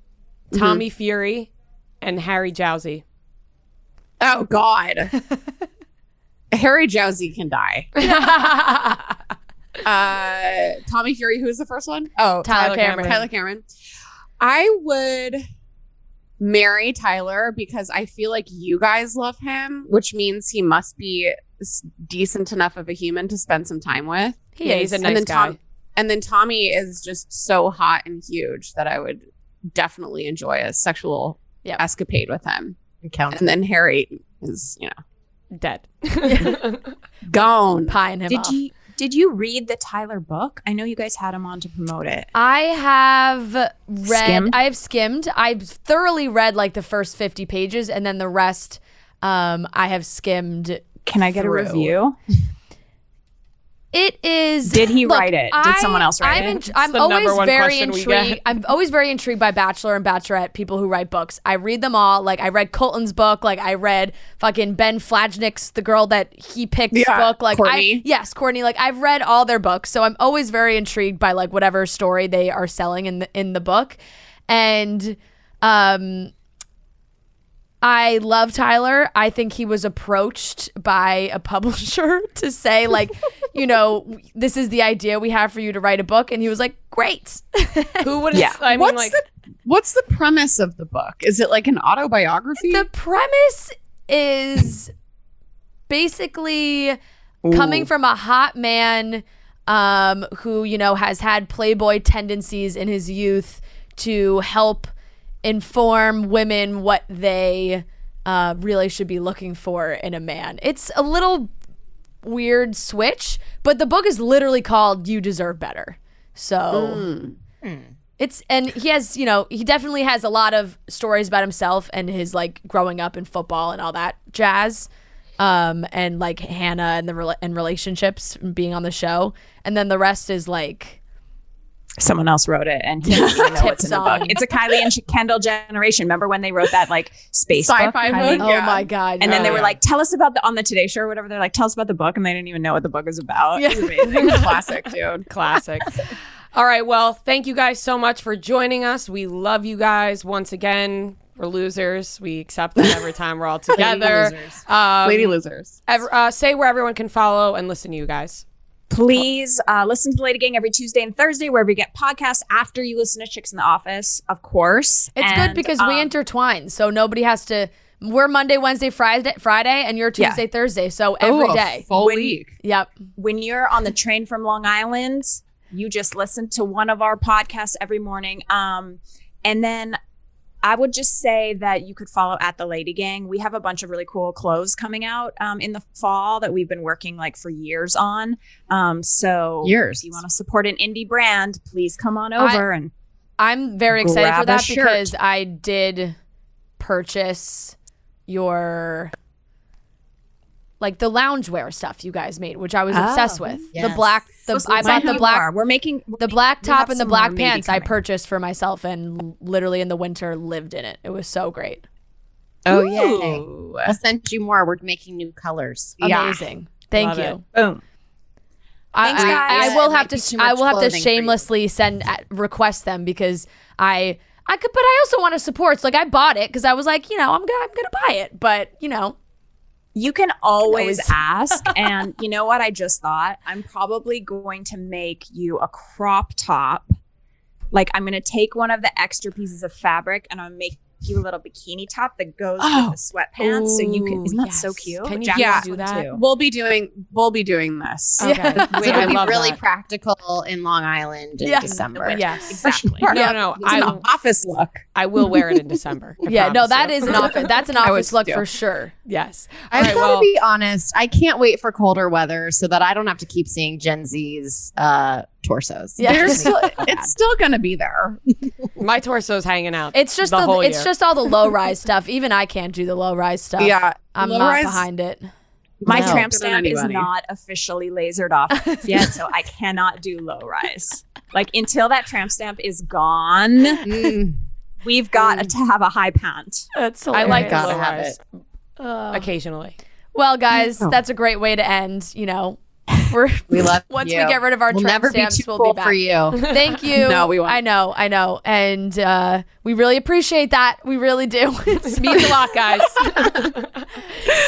Tommy Fury, and Harry Jowsey. Oh, God. Harry Jowsey can die. Tommy Fury, who's the first one? Oh, Tyler Cameron. Tyler Cameron. I would marry Tyler because I feel like you guys love him, which means he must be decent enough of a human to spend some time with. He's a nice guy. And then Tommy is just so hot and huge that I would definitely enjoy a sexual escapade with him. And then Harry is, Dead. gone. Pieing him off. Did you read the Tyler book? I know you guys had him on to promote it. I have read. Skimmed? I have skimmed. I've thoroughly read like the first 50 pages, and then the rest, I have skimmed. Can I get through. a review? It is. Did he write it? Did someone else write it? I'm the always number one very question we intrigued. get. I'm always very intrigued by Bachelor and Bachelorette people who write books. I read them all. Like I read Colton's book. Like I read fucking Ben Flajnik's the girl that he picked book. Like Courtney. Courtney. Like I've read all their books, so I'm always very intrigued by like whatever story they are selling in the book, and I love Tyler. I think he was approached by a publisher to say, like, this is the idea we have for you to write a book. And he was like, great. Who would have? I mean, What's the premise of the book? Is it like an autobiography? The premise is basically coming from a hot man who, has had Playboy tendencies in his youth to help inform women what they really should be looking for in a man. It's a little weird switch, but the book is literally called You Deserve Better. So and he has, he definitely has a lot of stories about himself and his like growing up in football and all that jazz. And like Hannah and relationships and being on the show. And then the rest is like Someone else wrote it, and he didn't even know what's in the book. on. It's a Kylie and Kendall generation. Remember when they wrote that like space Sci-fi book? book? Oh my God. And then they were like, tell us about on the Today Show or whatever. They're like, tell us about the book. And they didn't even know what the book was about. Yeah. It was amazing. Classic, dude. Classic. All right. Well, thank you guys so much for joining us. We love you guys once again. We're losers. We accept that every time we're all together. Lady losers. Say where everyone can follow and listen to you guys. Please listen to LadyGang every Tuesday and Thursday, wherever you get podcasts after you listen to Chicks in the Office, of course. It's good because we intertwine, so nobody has to. We're Monday, Wednesday, Friday, and you're Tuesday, Thursday. So every day, Full week. Yep. When you're on the train from Long Island, you just listen to one of our podcasts every morning. And then I would just say that you could follow at the LadyGang. We have a bunch of really cool clothes coming out in the fall that we've been working like for years on. So if you want to support an indie brand, please come on over. I'm very excited grab for a that shirt. because I did purchase your like the loungewear stuff you guys made, which I was obsessed with. Yes. The black, I bought the black. We're making The black we top have and the some black more maybe pants I coming. purchased for myself and literally in the winter lived in it. It was so great. Oh, yeah. Ooh. I'll send you more. We're making new colors. Yeah. Amazing. Thank Love you. it. Boom. I Thanks, guys. will It have might be to too I much will have to clothing for you. shamelessly request them because I could, but I also want to support. So like I bought it because I was like, I'm gonna buy it, but You can always always- ask. And you know what I just thought? I'm probably going to make you a crop top. Like I'm going to take one of the extra pieces of fabric and I'll make you a little bikini top that goes with the sweatpants. So you can, isn't that so yes. cute? Can you Jack please has do one that? too. We'll be doing this. Okay. It'll I be love really that. practical in Long Island in Yeah. December. yes. Exactly. No, It's an office look. I will wear it in December. I Yeah, no, promise that you. is an office. That's an I office would look do. for sure. Yes. I've got to be honest. I can't wait for colder weather so that I don't have to keep seeing Gen Z's torsos. Yeah. It's still going to be there. My torso's hanging out. It's just the whole it's year. just all the low rise stuff. Even I can't do the low rise stuff. Yeah. I'm not Low-rise- behind it. My No. tramp Good on stamp is anybody. not officially lasered off yet, so I cannot do low rise. Like until that tramp stamp is gone, Mm. we've got to have a high pant. That's I like Gotta the low have rise occasionally. Well, guys, that's a great way to end. You know, We love once you. we get rid of our We'll tramp never be stamps, too we'll cool be back. for you. Thank you. No, we won't. I know, and we really appreciate that. We really do. Means a lot, guys.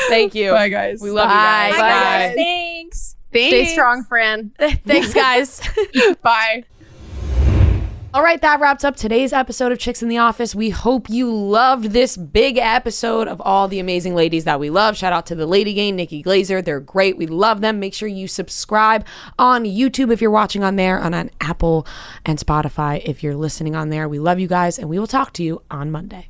Thank you. Bye, guys. We love Bye. you guys. Bye, guys. Thanks. Stay strong, Fran. Thanks, guys. Bye. All right, that wraps up today's episode of Chicks in the Office. We hope you loved this big episode of all the amazing ladies that we love. Shout out to the LadyGang, Nikki Glaser. They're great. We love them. Make sure you subscribe on YouTube if you're watching on there, and on Apple and Spotify if you're listening on there. We love you guys, and we will talk to you on Monday.